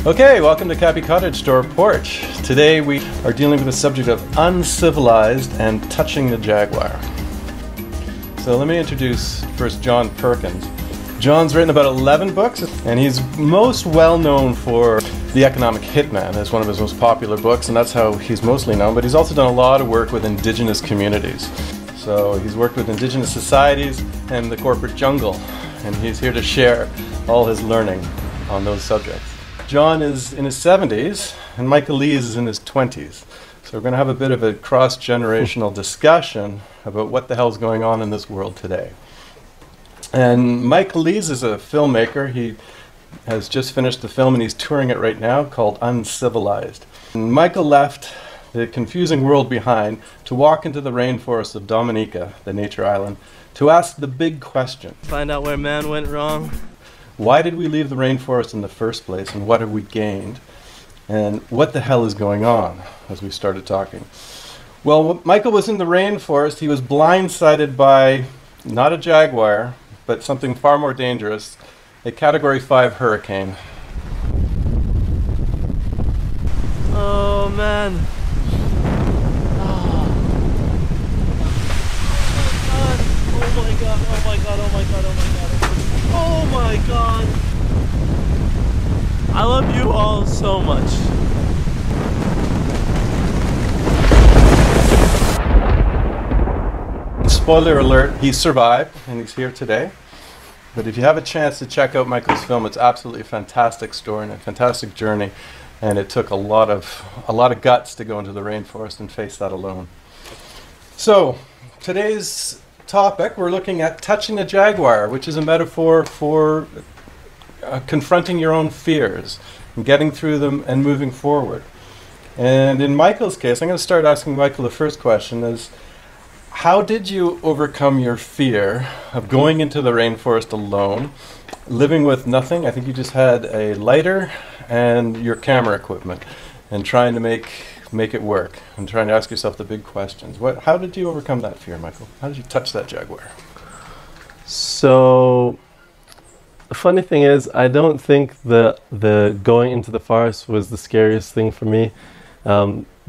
Okay, welcome to Caapi Cottage Store Porch. Today we are dealing with the subject of uncivilized and touching the Jaguar. So let me introduce first John Perkins. John's written about 11 books, and he's most well known for The Economic Hitman as one of his most popular books, and that's how he's mostly known, but he's also done a lot of work with indigenous communities. So he's worked with indigenous societies and the corporate jungle, and he's here to share all his learning on those subjects. John is in his 70s, and Michael Lees is in his 20s. So we're going to have a bit of a cross-generational discussion about what the hell's going on in this world today. And Michael Lees is a filmmaker. He has just finished the film and he's touring it right now, called Uncivilized. And Michael left the confusing world behind to walk into the rainforest of Dominica, the nature island, to ask the big question. Find out where man went wrong. Why did we leave the rainforest in the first place, and what have we gained? And what the hell is going on, as we started talking? Well, Michael was in the rainforest. He was blindsided by not a Jaguar, but something far more dangerous, a Category 5 hurricane. Oh man. Oh my god, oh my god, oh my god, oh my god. Oh my god. I love you all so much. Spoiler alert, he survived and he's here today. But if you have a chance to check out Michael's film, it's absolutely a fantastic story and a fantastic journey. And it took a lot of guts to go into the rainforest and face that alone. So today's topic, we're looking at touching a Jaguar, which is a metaphor for confronting your own fears and getting through them and moving forward. And in Michael's case, I'm going to start asking Michael the first question is, how did you overcome your fear of going into the rainforest alone, living with nothing? I think you just had a lighter and your camera equipment, and trying to make it work, and trying to ask yourself the big questions. How did you overcome that fear, Michael? How did you touch that Jaguar? So, the funny thing is, I don't think the going into the forest was the scariest thing for me.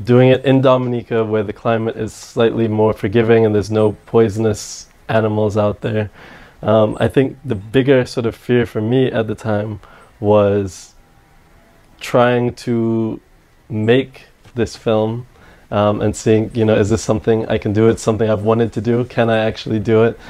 Doing it in Dominica, where the climate is slightly more forgiving and there's no poisonous animals out there. I think the bigger sort of fear for me at the time was trying to make this film and seeing, is this something I can do? It's something I've wanted to do. Can I actually do it?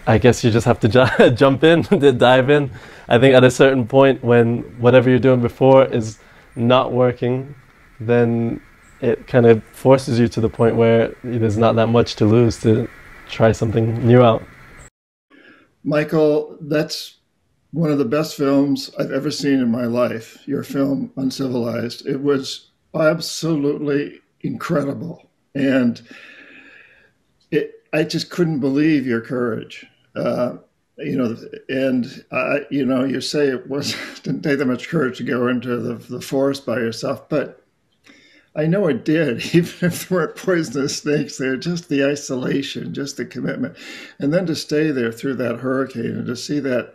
I guess you just have to jump in, dive in. I think at a certain point when whatever you're doing before is not working, then it kind of forces you to the point where there's not that much to lose to try something new out. Michael, that's one of the best films I've ever seen in my life, your film, Uncivilized. It was absolutely incredible. And I just couldn't believe your courage. You say didn't take that much courage to go into the forest by yourself, but I know it did. Even if there weren't poisonous snakes there, just the isolation, just the commitment. And then to stay there through that hurricane and to see that,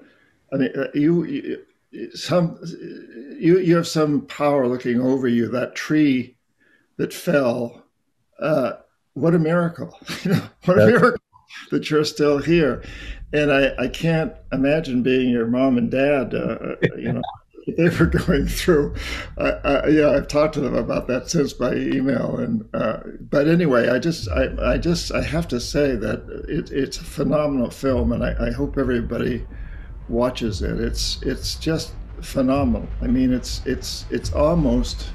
I mean, you have some power looking over you, that tree that fell. What a miracle. What a miracle that you're still here. And I can't imagine being your mom and dad, they were going through. I've talked to them about that since by email. And but anyway, I have to say that it's a phenomenal film, and I hope everybody watches it. It's just phenomenal. I mean, it's almost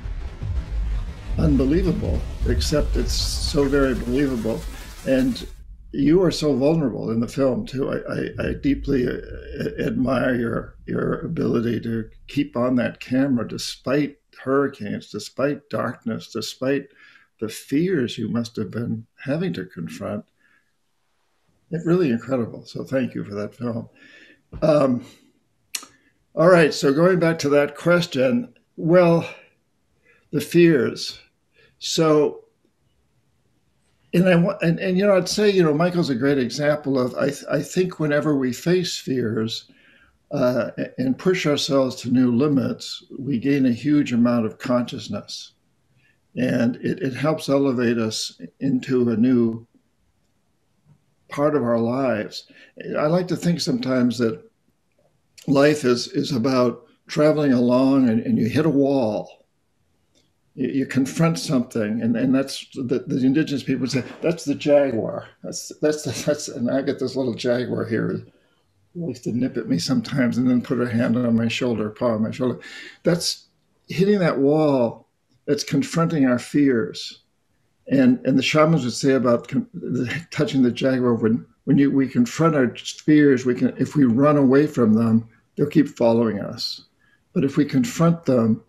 unbelievable, except it's so very believable. And you are so vulnerable in the film too. I deeply admire your ability to keep on that camera despite hurricanes, despite darkness, despite the fears you must have been having to confront. It's really incredible. So thank you for that film. All right, so going back to that question, well, the fears. So, I'd say, Michael's a great example of, I think whenever we face fears, and push ourselves to new limits, we gain a huge amount of consciousness. And it helps elevate us into a new part of our lives. I like to think sometimes that life is about traveling along and you hit a wall. You confront something, and that's the indigenous people say that's the Jaguar. That's and I get this little Jaguar here. Likes to nip at me sometimes and then put her hand on my shoulder, paw on my shoulder. That's hitting that wall. That's confronting our fears. And the shamans would say about touching the Jaguar, when we confront our fears, if we run away from them, they'll keep following us. But if we confront them,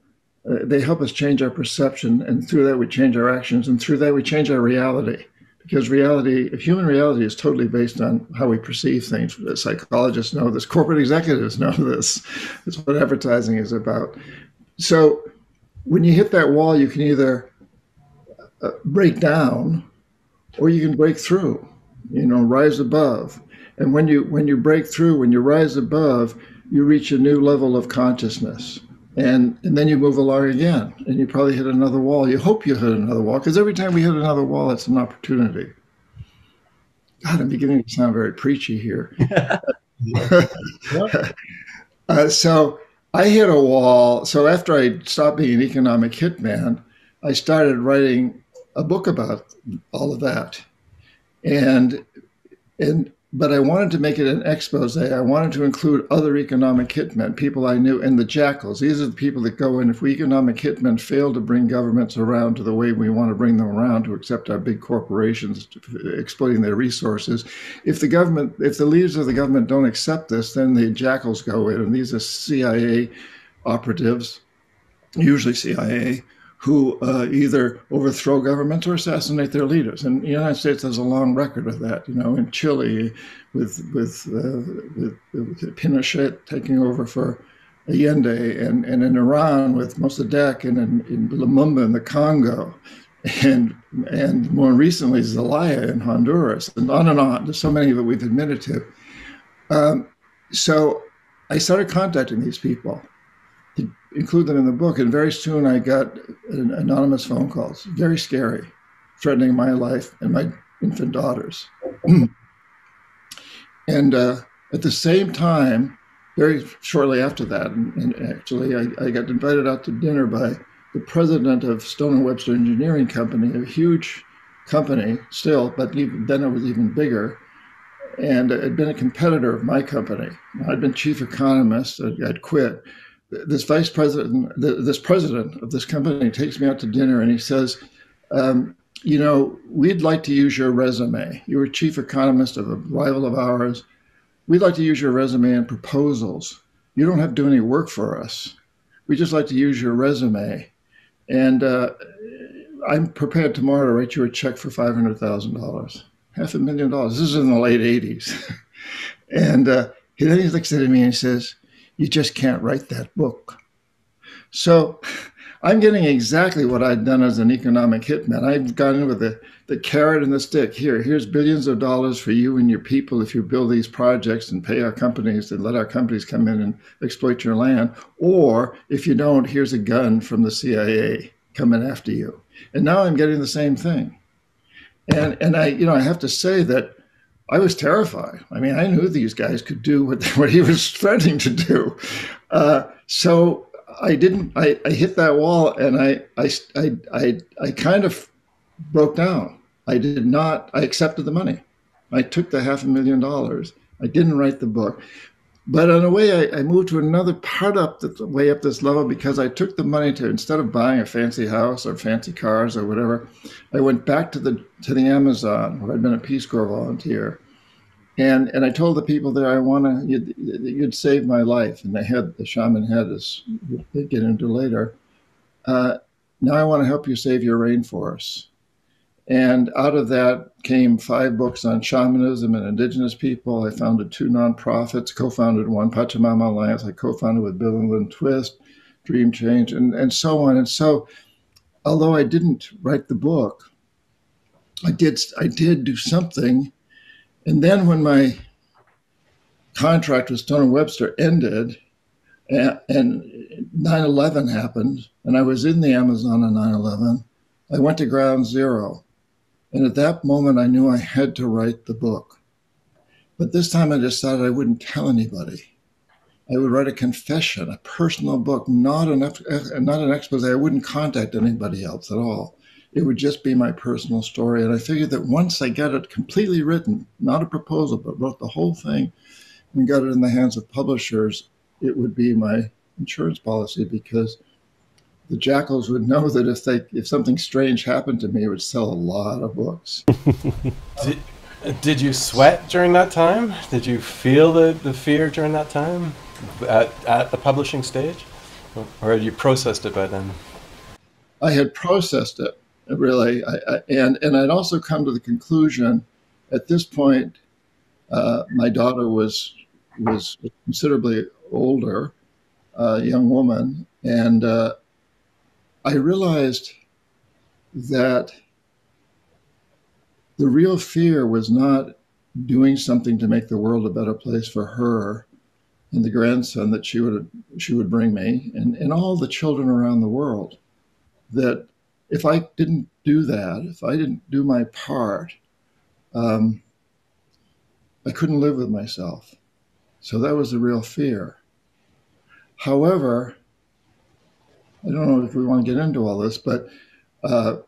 they help us change our perception, and through that we change our actions, and through that we change our reality. Because human reality is totally based on how we perceive things. Psychologists know this. Corporate executives know this. That's what advertising is about. So when you hit that wall, you can either break down or you can break through, rise above. And when you break through, when you rise above, you reach a new level of consciousness. And then you move along again, and you probably hit another wall. You hope you hit another wall, because every time we hit another wall, it's an opportunity. God, I'm beginning to sound very preachy here. So I hit a wall. So after I stopped being an economic hitman, I started writing a book about all of that. But I wanted to make it an expose. I wanted to include other economic hitmen, people I knew, and the jackals. These are the people that go in. If we economic hitmen fail to bring governments around to the way we want to bring them around, to accept our big corporations exploiting their resources, if the leaders of the government don't accept this, then the jackals go in. And these are CIA operatives, usually CIA, who either overthrow governments or assassinate their leaders. And the United States has a long record of that. In Chile, with Pinochet taking over for Allende, and in Iran with Mossadegh, and in Lumumba in the Congo, and more recently Zelaya in Honduras, and on and on. There's so many that we've admitted to. So I started contacting these people to include them in the book. And very soon I got anonymous phone calls, very scary, threatening my life and my infant daughters. And at the same time, very shortly after that, and actually I got invited out to dinner by the president of Stone & Webster Engineering Company, a huge company still, but then it was even bigger. And it had been a competitor of my company. I'd been chief economist, I'd quit. This president of this company takes me out to dinner, and he says, we'd like to use your resume. You were chief economist of a rival of ours. We'd like to use your resume and proposals. You don't have to do any work for us. We'd just like to use your resume. And I'm prepared tomorrow to write you a check for $500,000, $500,000. This is in the late 80s. And then he looks at me and he says, you just can't write that book. So I'm getting exactly what I'd done as an economic hitman. I've gone in with the carrot and the stick. Here's billions of dollars for you and your people if you build these projects and pay our companies and let our companies come in and exploit your land. Or if you don't, here's a gun from the CIA coming after you. And now I'm getting the same thing. And I have to say that I was terrified. I mean, I knew these guys could do what he was threatening to do. So I didn't. I hit that wall, and I kind of broke down. I did not. I accepted the money. I took the $500,000. I didn't write the book, but in a way, I moved to another part way up this level, because I took the money to, instead of buying a fancy house or fancy cars or whatever, I went back to the Amazon, where I'd been a Peace Corps volunteer, and I told the people there, you'd save my life. And the shaman had this, we'll get into later. Now I want to help you save your rainforests. And out of that came 5 books on shamanism and indigenous people. I founded 2 nonprofits, co-founded one, Pachamama Alliance. I co-founded with Bill and Lynn Twist, Dream Change, and so on. And so, although I didn't write the book, I did do something. And then when my contract with Stone and Webster ended, and 9/11 happened, and I was in the Amazon on 9/11. I went to ground zero. And at that moment, I knew I had to write the book. But this time I decided I wouldn't tell anybody. I would write a confession, a personal book, not an expose. I wouldn't contact anybody else at all. It would just be my personal story. And I figured that once I got it completely written, not a proposal, but wrote the whole thing and got it in the hands of publishers, it would be my insurance policy, because the jackals would know that if something strange happened to me, it would sell a lot of books. Did you sweat during that time? Did you feel the fear during that time at the publishing stage? Or had you processed it by then? I had processed it, really. And I'd also come to the conclusion at this point, my daughter was considerably older, a young woman, and I realized that the real fear was not doing something to make the world a better place for her and the grandson that she would bring me, and all the children around the world. That if I didn't do that, if I didn't do my part, I couldn't live with myself. So that was the real fear. However, I don't know if we want to get into all this, but a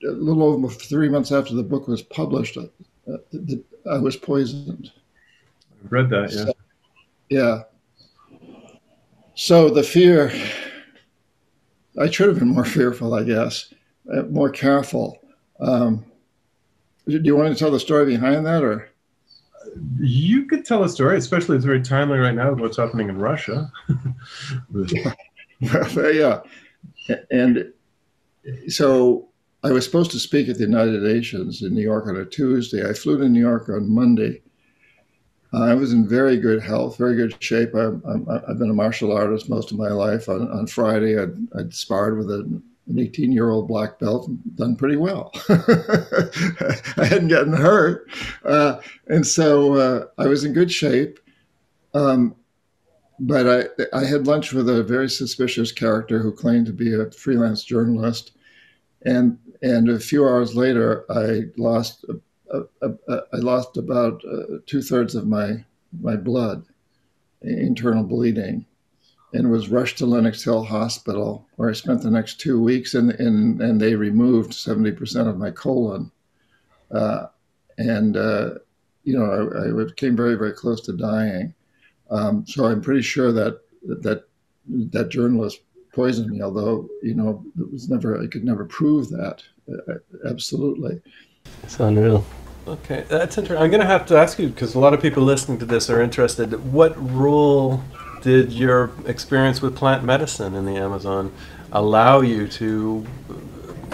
little over 3 months after the book was published, I was poisoned. I've read that, yeah. Yeah. So the fear, I should have been more fearful, I guess, more careful. Do you want to tell the story behind that, or? You could tell a story, especially it's very timely right now with what's happening in Russia. Yeah. And so I was supposed to speak at the United Nations in New York on a Tuesday. I flew to New York on Monday. I was in very good health, very good shape. I've been a martial artist most of my life. On Friday, I'd sparred with an 18-year-old black belt and done pretty well. I hadn't gotten hurt. And so I was in good shape. But I had lunch with a very suspicious character who claimed to be a freelance journalist. And a few hours later, I lost about 2/3 of my blood, internal bleeding, and was rushed to Lenox Hill Hospital, where I spent the next 2 weeks, and they removed 70% of my colon. I came very, very close to dying. So I'm pretty sure that journalist poisoned me, although, I could never prove that. Absolutely. It's unreal. Okay, that's interesting. I'm going to have to ask you, because a lot of people listening to this are interested, what role did your experience with plant medicine in the Amazon allow you to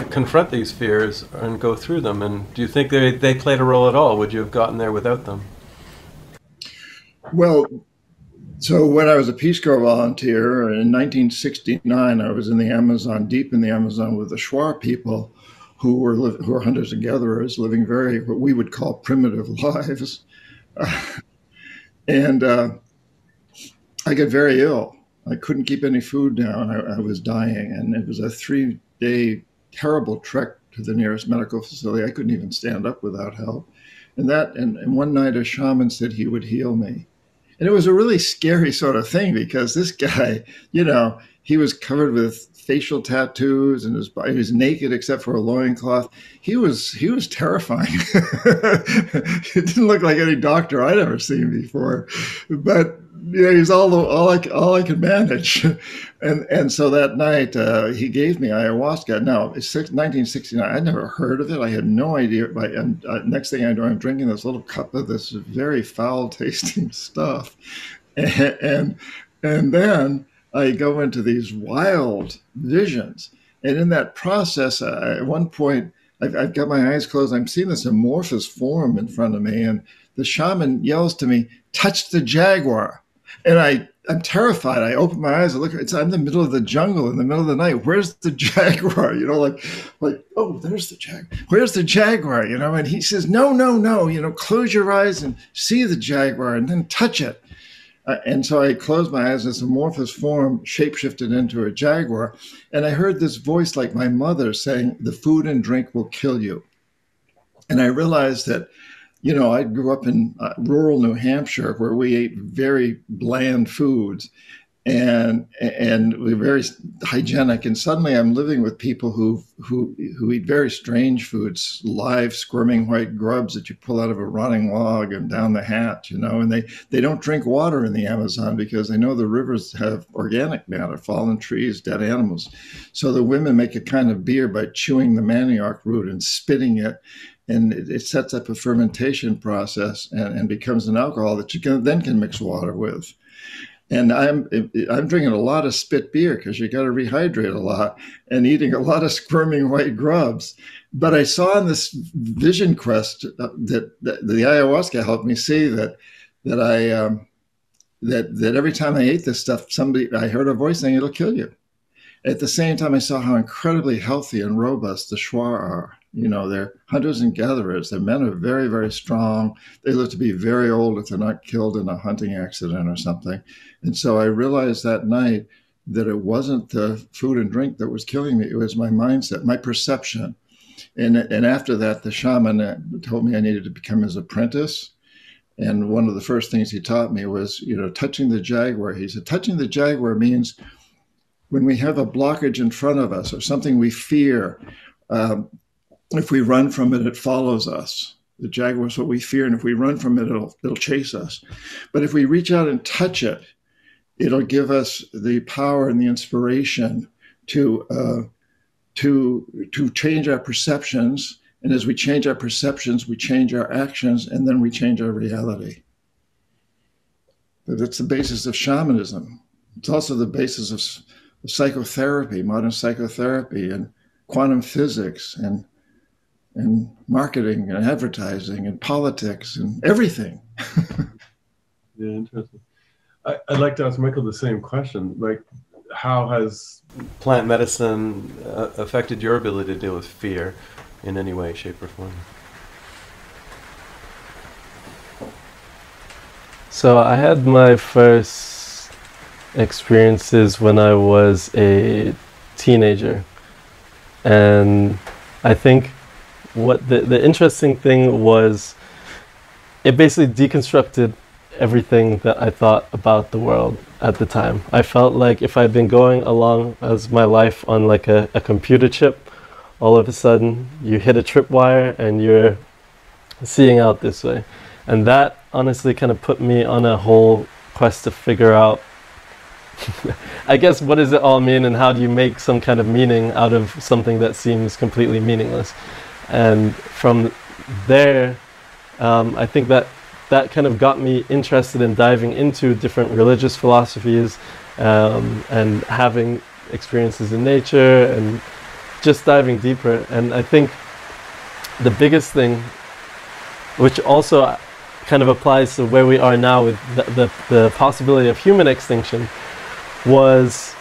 confront these fears and go through them? And do you think they played a role at all? Would you have gotten there without them? Well, so when I was a Peace Corps volunteer in 1969, I was in the Amazon, deep in the Amazon, with the Jaguar people, who were hunters and gatherers, living what we would call primitive lives. And I got very ill. I couldn't keep any food down. I was dying, and it was a 3-day terrible trek to the nearest medical facility. I couldn't even stand up without help. And one night a shaman said he would heal me. And it was a really scary sort of thing, because this guy, he was covered with facial tattoos, and he was naked except for a loincloth. He was terrifying. He didn't look like any doctor I'd ever seen before, but he's all I could manage. And so that night he gave me ayahuasca. Now it's 1969. I'd never heard of it. I had no idea. And next thing I know, I'm drinking this little cup of this very foul tasting stuff, and then I go into these wild visions. And in that process, at one point, I've got my eyes closed. I'm seeing this amorphous form in front of me. And the shaman yells to me, "Touch the Jaguar." And I I'm terrified. I open my eyes. I look. I'm in the middle of the jungle in the middle of the night. Where's the jaguar? Like, oh, there's the jaguar. Where's the jaguar? And he says, no, no, no. Close your eyes and see the jaguar, and then touch it. And so I closed my eyes. This amorphous form shapeshifted into a jaguar, and I heard this voice like my mother saying, "The food and drink will kill you." And I realized that. I grew up in rural New Hampshire where we ate very bland foods and we were very hygienic. And suddenly I'm living with people who eat very strange foods, live squirming white grubs that you pull out of a rotting log and down the hatch, and they don't drink water in the Amazon because they know the rivers have organic matter, fallen trees, dead animals. So the women make a kind of beer by chewing the manioc root and spitting it. And it sets up a fermentation process and becomes an alcohol that you can mix water with. And I'm drinking a lot of spit beer because you got to rehydrate a lot and eating a lot of squirming white grubs. But I saw in this vision quest that the ayahuasca helped me see that every time I ate this stuff, I heard a voice saying it'll kill you. At the same time, I saw how incredibly healthy and robust the Shuar are. They're hunters and gatherers. The men are very, very strong. They live to be very old if they're not killed in a hunting accident or something. And so I realized that night that it wasn't the food and drink that was killing me. It was my mindset, my perception. And after that, the shaman told me I needed to become his apprentice. And one of the first things he taught me was, touching the jaguar. He said, touching the jaguar means when we have a blockage in front of us or something we fear, if we run from it, it follows us. The jaguar is what we fear, and if we run from it, it'll chase us. But if we reach out and touch it, it'll give us the power and the inspiration to change our perceptions. And as we change our perceptions, we change our actions, and then we change our reality. But that's the basis of shamanism. It's also the basis of psychotherapy, modern psychotherapy, and quantum physics, and marketing and advertising and politics and everything. Yeah, interesting. I'd like to ask Michael the same question. Like, how has plant medicine affected your ability to deal with fear in any way, shape, or form? So I had my first experiences when I was a teenager. And I think what the interesting thing was, it basically deconstructed everything that I thought about the world at the time. I felt like if I'd been going along as my life on like a computer chip, all of a sudden you hit a tripwire and you're seeing out this way. And that honestly kind of put me on a whole quest to figure out I guess, what does it all mean, and how do you make some kind of meaning out of something that seems completely meaningless? And from there, I think that kind of got me interested in diving into different religious philosophies and having experiences in nature and just diving deeper. And I think the biggest thing, which also kind of applies to where we are now with the possibility of human extinction, was,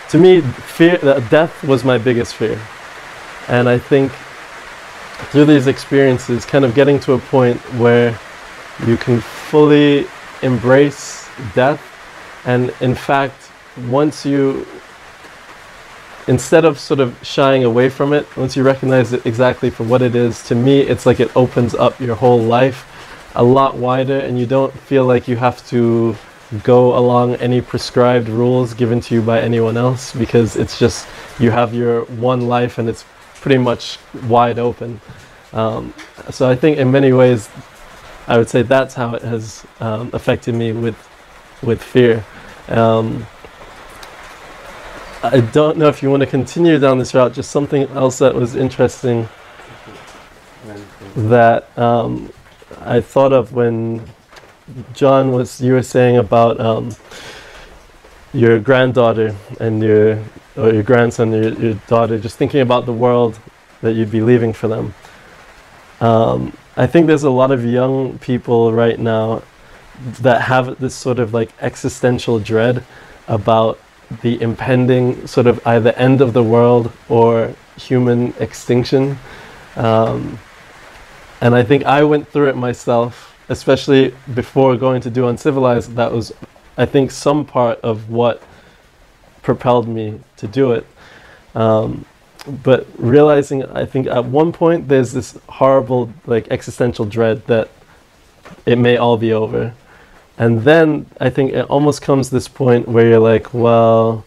to me, fear. Death was my biggest fear. And I think through these experiences, kind of getting to a point where you can fully embrace death, and in fact, once you, instead of sort of shying away from it, once you recognize it exactly for what it is, to me, it's like it opens up your whole life a lot wider, and you don't feel like you have to go along any prescribed rules given to you by anyone else, because it's just, you have your one life and it's pretty much wide open. So I think in many ways, I would say that's how it has affected me with fear. I don't know if you want to continue down this route. Just something else that was interesting that I thought of when John, you were saying about your granddaughter and your grandson, your daughter, just thinking about the world that you'd be leaving for them. I think there's a lot of young people right now that have this sort of like existential dread about the impending sort of either end of the world or human extinction. And I think I went through it myself, especially before going to do Uncivilized. That was, I think, some part of what propelled me to do it. But realizing, I think at one point there's this horrible like existential dread that it may all be over. And then I think it almost comes to this point where you're like, well,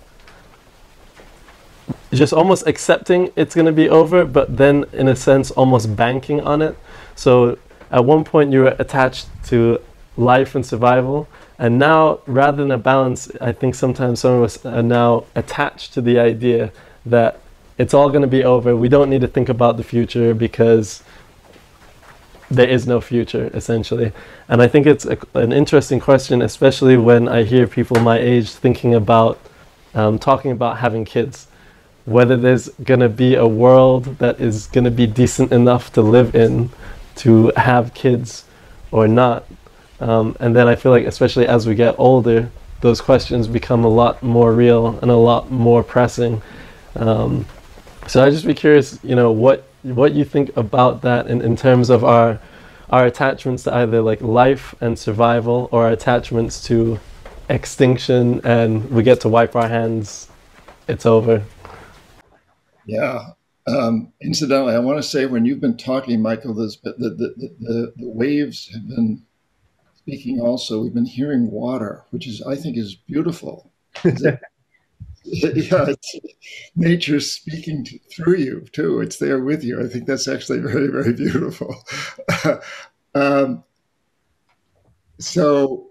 just almost accepting it's going to be over, but then in a sense almost banking on it. So at one point you were attached to life and survival, and now rather than a balance, I think sometimes some of us are now attached to the idea that it's all going to be over. We don't need to think about the future because there is no future, essentially. And I think it's an interesting question, especially when I hear people my age thinking about talking about having kids, whether there's going to be a world that is going to be decent enough to live in to have kids or not. And then I feel like, especially as we get older, those questions become a lot more real and a lot more pressing. So I'd just be curious, you know, what you think about that in terms of our attachments to either like life and survival, or our attachments to extinction and we get to wipe our hands, it's over. Yeah. Incidentally, I want to say, when you've been talking, Michael, the waves have been speaking also. We've been hearing water, which is, I think, is beautiful. Yeah, it's nature speaking through you too. It's there with you. I think that's actually very, very beautiful. um, so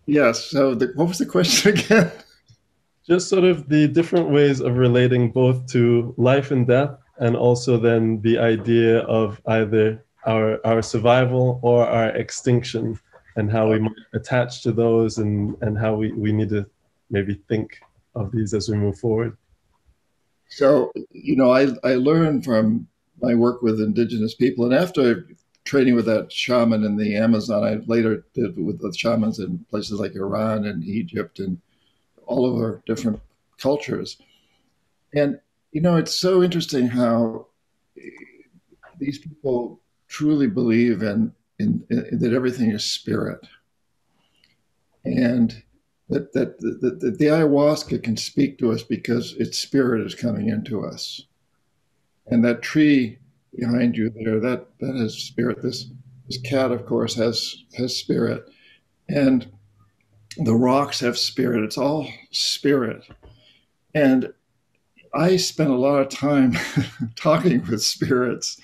yes. So what was the question again? Just sort of the different ways of relating both to life and death, and also then the idea of either our survival or our extinction, and how we might attach to those, and how we need to maybe think of these as we move forward. So, I learned from my work with indigenous people, and after training with that shaman in the Amazon, I later did with the shamans in places like Iran and Egypt and all of our different cultures. And, it's so interesting how these people truly believe in that everything is spirit. And that the ayahuasca can speak to us because its spirit is coming into us. And that tree behind you there, that has spirit. This cat, of course, has spirit. And the rocks have spirit. It's all spirit. And I spent a lot of time talking with spirits.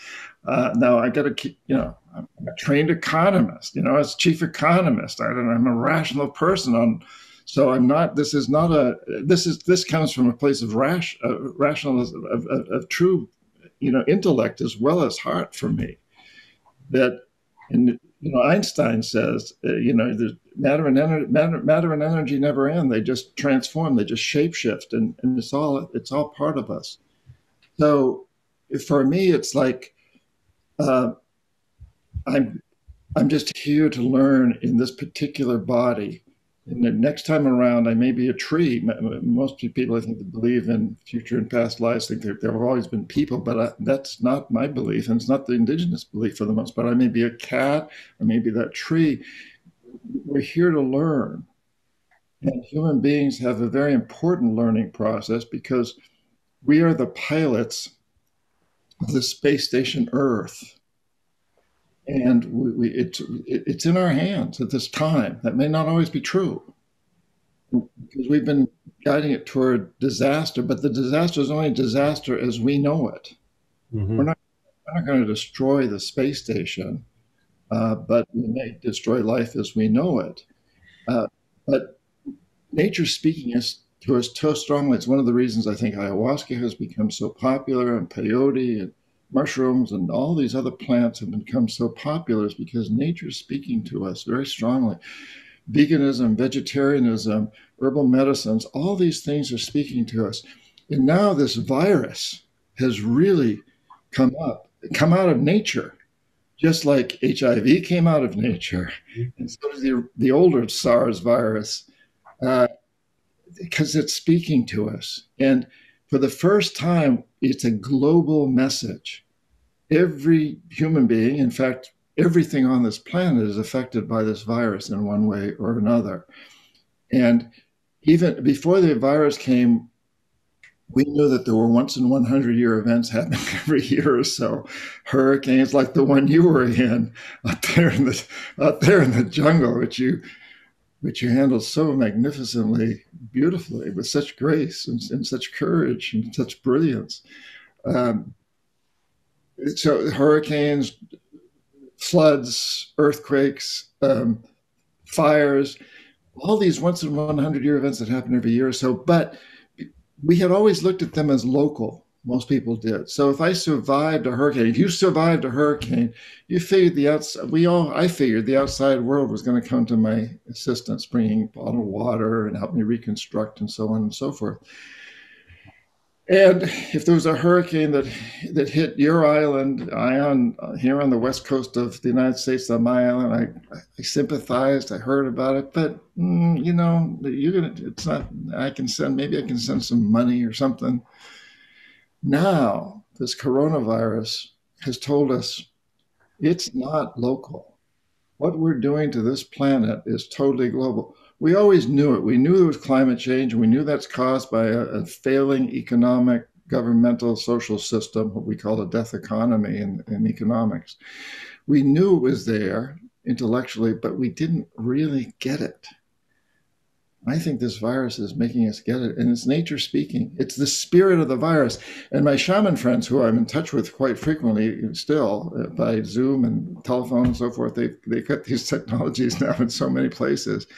Now I got to keep, I'm a trained economist, as chief economist. I'm a rational person so I'm not, this comes from a place of rationalism, of true, intellect as well as heart for me. That, and Einstein says, the matter and energy never end. They just transform. They just shapeshift, and it's all part of us. So for me, it's like I'm just here to learn in this particular body. And the next time around, I may be a tree. Most people, I think, that believe in future and past lives think that there have always been people, but that's not my belief, and it's not the indigenous belief for the most part. I may be a cat, or maybe that tree. We're here to learn. And human beings have a very important learning process because we are the pilots of the space station Earth. And it's in our hands at this time. That may not always be true, because we've been guiding it toward disaster, but the disaster is only a disaster as we know it. Mm-hmm. We're not going to destroy the space station, but we may destroy life as we know it. But nature's speaking to us so strongly. It's one of the reasons I think ayahuasca has become so popular, and peyote and mushrooms and all these other plants have become so popular, is because nature is speaking to us very strongly. Veganism, vegetarianism, herbal medicines, all these things are speaking to us. And now this virus has really come out of nature. just like HIV came out of nature, and so does the older SARS virus, because it's speaking to us. And for the first time, it's a global message. Every human being, in fact, everything on this planet is affected by this virus in one way or another. And even before the virus came, we knew that there were once in 100-year events happening every year or so. Hurricanes like the one you were in out there in the jungle, which you handled so magnificently, beautifully, with such grace and such courage and such brilliance. So hurricanes, floods, earthquakes, fires, all these once in 100-year events that happen every year or so. But we had always looked at them as local. Most people did. So if I survived a hurricane, if you survived a hurricane, you figured I figured the outside world was going to come to my assistance, bringing bottled water and help me reconstruct and so on and so forth. And if there was a hurricane that hit your island, here on the west coast of the United States, on my island, I sympathized. I heard about it, but it's not. Maybe I can send some money or something. Now this coronavirus has told us it's not local. What we're doing to this planet is totally global. We always knew it. We knew there was climate change, and we knew that's caused by a failing economic, governmental, social system, what we call a death economy in economics. We knew it was there intellectually, but we didn't really get it. I think this virus is making us get it, and it's nature speaking. It's the spirit of the virus. And my shaman friends, who I'm in touch with quite frequently still by Zoom and telephone and so forth, they've got these technologies now in so many places.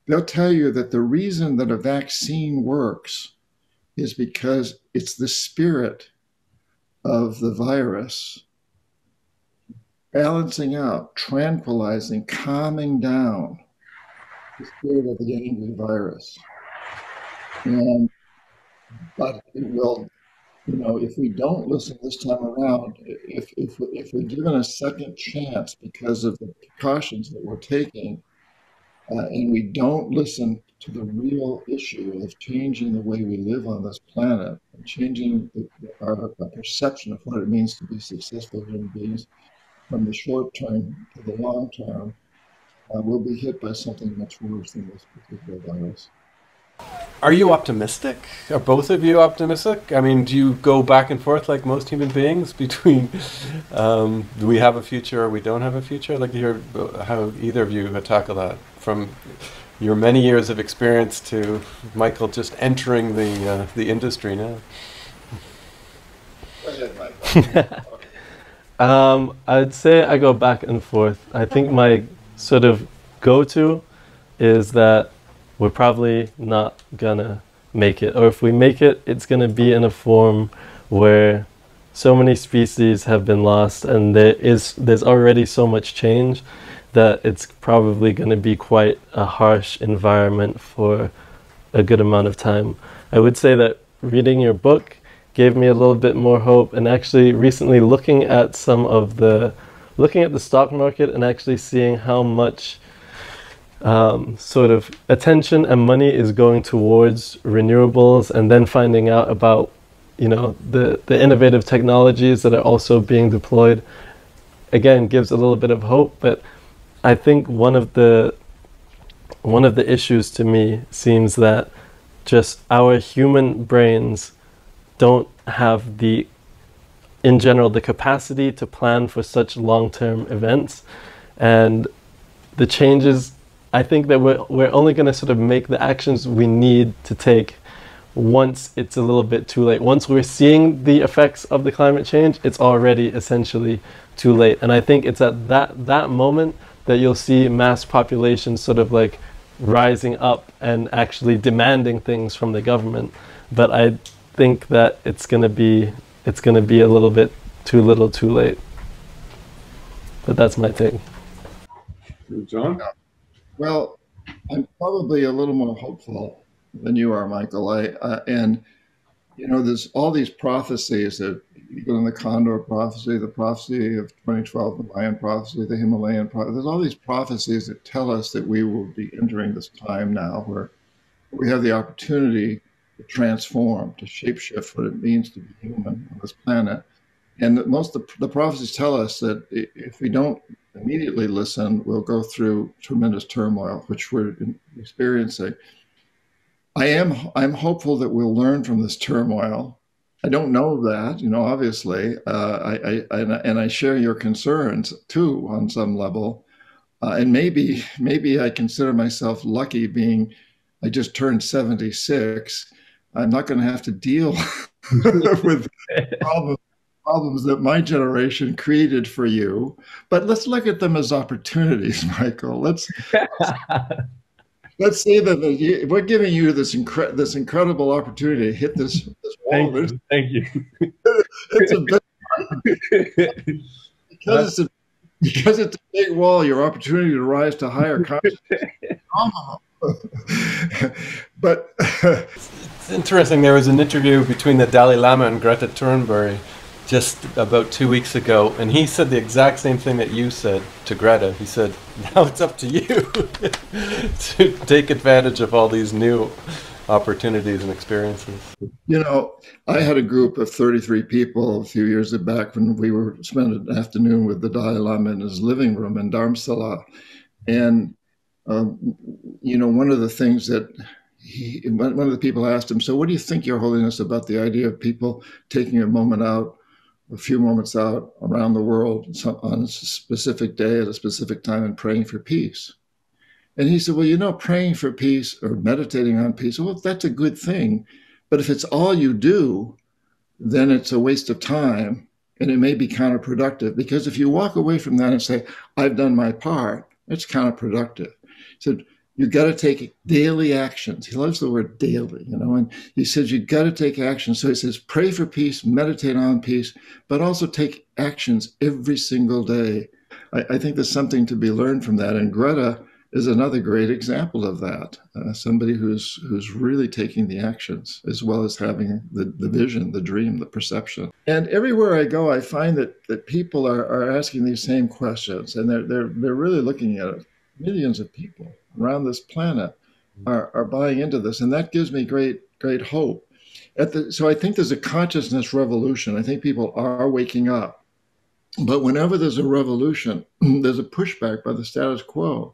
They'll tell you that the reason that a vaccine works is because it's the spirit of the virus balancing out, tranquilizing, calming down the spirit of the angry virus. But it will, if we don't listen this time around, if we're given a second chance because of the precautions that we're taking, and we don't listen to the real issue of changing the way we live on this planet, and changing our perception of what it means to be successful human beings from the short term to the long term, we'll be hit by something much worse than this particular virus. Are you optimistic? Are both of you optimistic? I mean, do you go back and forth like most human beings between do we have a future or we don't have a future? I'd like to hear how either of you tackle that, from your many years of experience to Michael just entering the industry now. Go ahead, Michael. I'd say I go back and forth. I think my sort of go-to is that we're probably not gonna make it, or if we make it, it's gonna be in a form where so many species have been lost, and there's already so much change that it's probably gonna be quite a harsh environment for a good amount of time. I would say that reading your book gave me a little bit more hope, and actually recently looking at the stock market and actually seeing how much sort of attention and money is going towards renewables, and then finding out about the innovative technologies that are also being deployed, again gives a little bit of hope. But I think one of the issues to me seems that just our human brains don't have in general the capacity to plan for such long-term events, and the changes, I think that we're only going to sort of make the actions we need to take once it's a little bit too late. Once we're seeing the effects of the climate change, it's already essentially too late. And I think it's at that moment that you'll see mass populations sort of like rising up and actually demanding things from the government. But I think that it's going to be a little bit too little too late. But that's my take. John? Well, I'm probably a little more hopeful than you are, Michael. And there's all these prophecies that you go in the Condor prophecy, the prophecy of 2012, the Mayan prophecy, the Himalayan prophecy. There's all these prophecies that tell us that we will be entering this time now where we have the opportunity to transform, to shapeshift what it means to be human on this planet. And most of the prophecies tell us that if we don't immediately listen, we'll go through tremendous turmoil, which we're experiencing. I'm hopeful that we'll learn from this turmoil. I don't know that, obviously, and I share your concerns too on some level. And maybe I consider myself lucky being, I just turned 76. I'm not going to have to deal with problems that my generation created for you. But let's look at them as opportunities, Michael. Let's say that we're giving you this incredible opportunity to hit this wall. Thank you. It's a big because it's a big wall. Your opportunity to rise to higher consciousness. But it's interesting. There was an interview between the Dalai Lama and Greta Thunberg just about 2 weeks ago, and he said the exact same thing that you said to Greta. He said, now it's up to you to take advantage of all these new opportunities and experiences. I had a group of 33 people a few years back when we were spent an afternoon with the Dalai Lama in his living room in Dharamsala. And, one of the things that one of the people asked him, so what do you think, Your Holiness, about the idea of people taking a few moments out around the world on a specific day at a specific time and praying for peace? And he said, well, praying for peace or meditating on peace, well, that's a good thing. But if it's all you do, then it's a waste of time and it may be counterproductive, because if you walk away from that and say, I've done my part, it's counterproductive. So you got to take daily actions. He loves the word daily, and he says you got to take action. So he says, pray for peace, meditate on peace, but also take actions every single day. I think there's something to be learned from that. And Greta is another great example of that. Somebody who's really taking the actions as well as having the vision, the dream, the perception. And everywhere I go, I find that people are asking these same questions, and they're really looking at it. Millions of people around this planet are buying into this, and that gives me great hope. So I think there's a consciousness revolution. I think people are waking up, but whenever there's a revolution, there's a pushback by the status quo.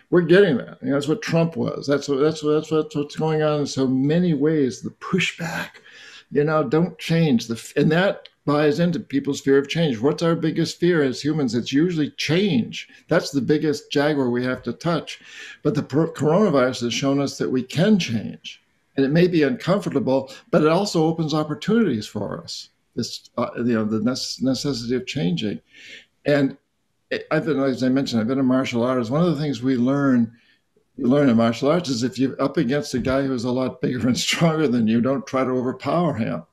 We're getting that. That's what Trump was. That's what's going on in so many ways. The pushback, don't change and that buys into people's fear of change. What's our biggest fear as humans? It's usually change. That's the biggest Jaguar we have to touch. But the coronavirus has shown us that we can change, and it may be uncomfortable, but it also opens opportunities for us. This, the necessity of changing. And as I mentioned, I've been a martial artist. One of the things you learn in martial arts is if you're up against a guy who's a lot bigger and stronger than you, don't try to overpower him.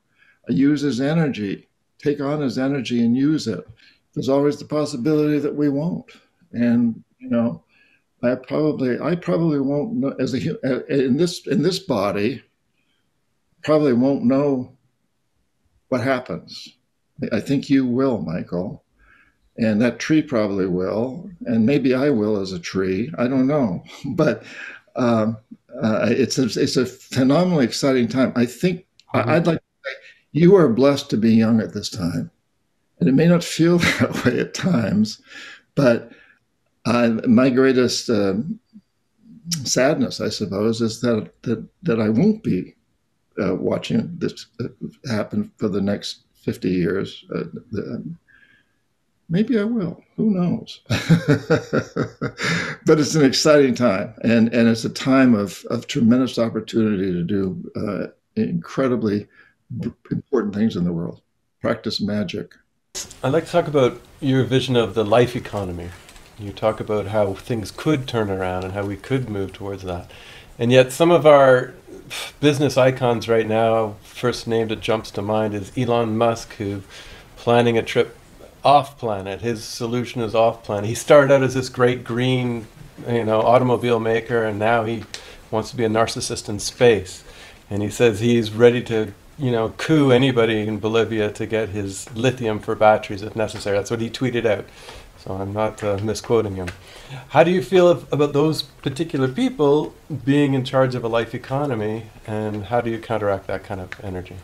Use his energy, take on his energy and use it. There's always the possibility that we won't. And, I probably won't know in this body, probably won't know what happens. I think you will, Michael. And that tree probably will, and maybe I will as a tree. I don't know, but it's a phenomenally exciting time. I think I'd like to say you are blessed to be young at this time, and it may not feel that way at times, but my greatest sadness, I suppose, is that I won't be watching this happen for the next 50 years. Maybe I will. Who knows? But it's an exciting time, and it's a time of tremendous opportunity to do incredibly important things in the world. Practice magic. I'd like to talk about your vision of the life economy. You talk about how things could turn around and how we could move towards that. And yet some of our business icons right now, first name that jumps to mind is Elon Musk, who planning a trip off planet. His solution is off planet. He started out as this great green, automobile maker, and now he wants to be a narcissist in space. And he says he's ready to coup anybody in Bolivia to get his lithium for batteries if necessary. That's what he tweeted out. So I'm not misquoting him. How do you feel about those particular people being in charge of a life economy, and how do you counteract that kind of energy?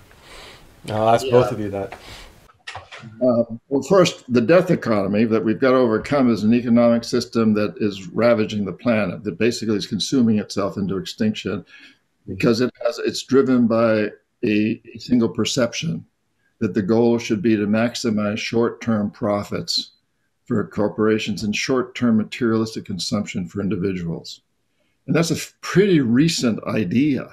I'll ask both of you that. Well, first, the death economy that we've got to overcome is an economic system that is ravaging the planet, that basically is consuming itself into extinction because it's driven by a single perception that the goal should be to maximize short-term profits for corporations and short-term materialistic consumption for individuals. And that's a pretty recent idea.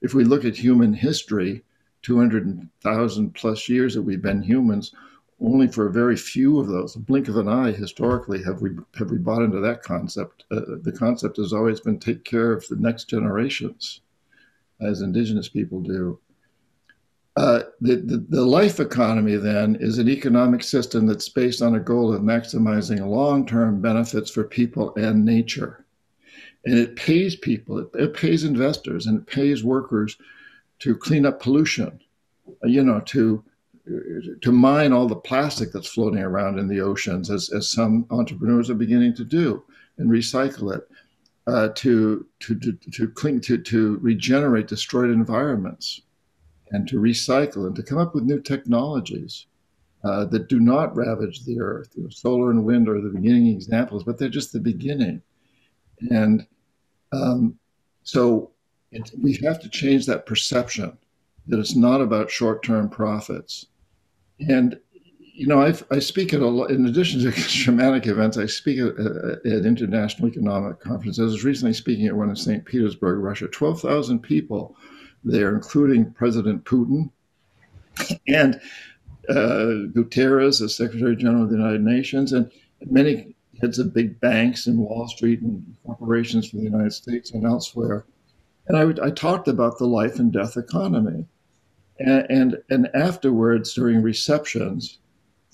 If we look at human history, 200,000 plus years that we've been humans, only for a very few of those, a blink of an eye historically, have we bought into that concept. The concept has always been take care of the next generations, as indigenous people do. The life economy then is an economic system that's based on a goal of maximizing long-term benefits for people and nature. And it pays people, it pays investors, and it pays workers to clean up pollution, to mine all the plastic that's floating around in the oceans, as some entrepreneurs are beginning to do, and recycle it, to regenerate destroyed environments, and to recycle and to come up with new technologies that do not ravage the earth. Solar and wind are the beginning examples, but they're just the beginning. And so we have to change that perception that it's not about short-term profits. And, I speak at in addition to shamanic events, I speak at international economic conferences. I was recently speaking at one in St. Petersburg, Russia, 12,000 people there, including President Putin and Guterres, the Secretary General of the United Nations, and many heads of big banks and Wall Street and corporations from the United States and elsewhere. And I talked about the life and death economy. And afterwards, during receptions,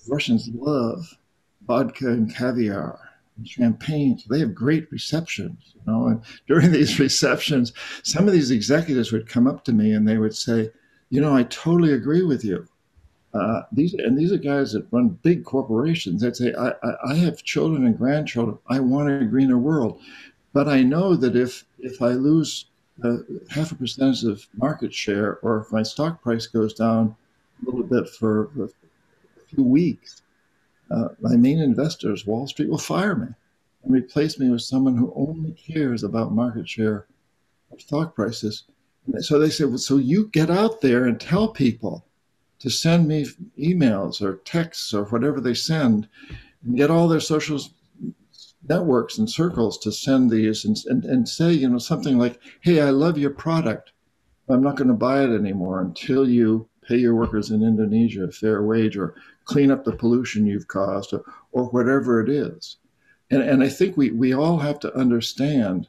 Russians love vodka and caviar and champagne. So they have great receptions, And during these receptions, some of these executives would come up to me and they would say, I totally agree with you. These are guys that run big corporations. They'd say, I have children and grandchildren. I want a greener world. But I know that if I lose half a percentage of market share, or if my stock price goes down a little bit for a few weeks, my main investors, Wall Street, will fire me and replace me with someone who only cares about market share or stock prices. And so they said, well, so you get out there and tell people to send me emails or texts or whatever they send, and get all their social networks and circles to send these and say, something like, hey, I love your product. I'm not going to buy it anymore until you pay your workers in Indonesia a fair wage, or clean up the pollution you've caused, or whatever it is. And I think we all have to understand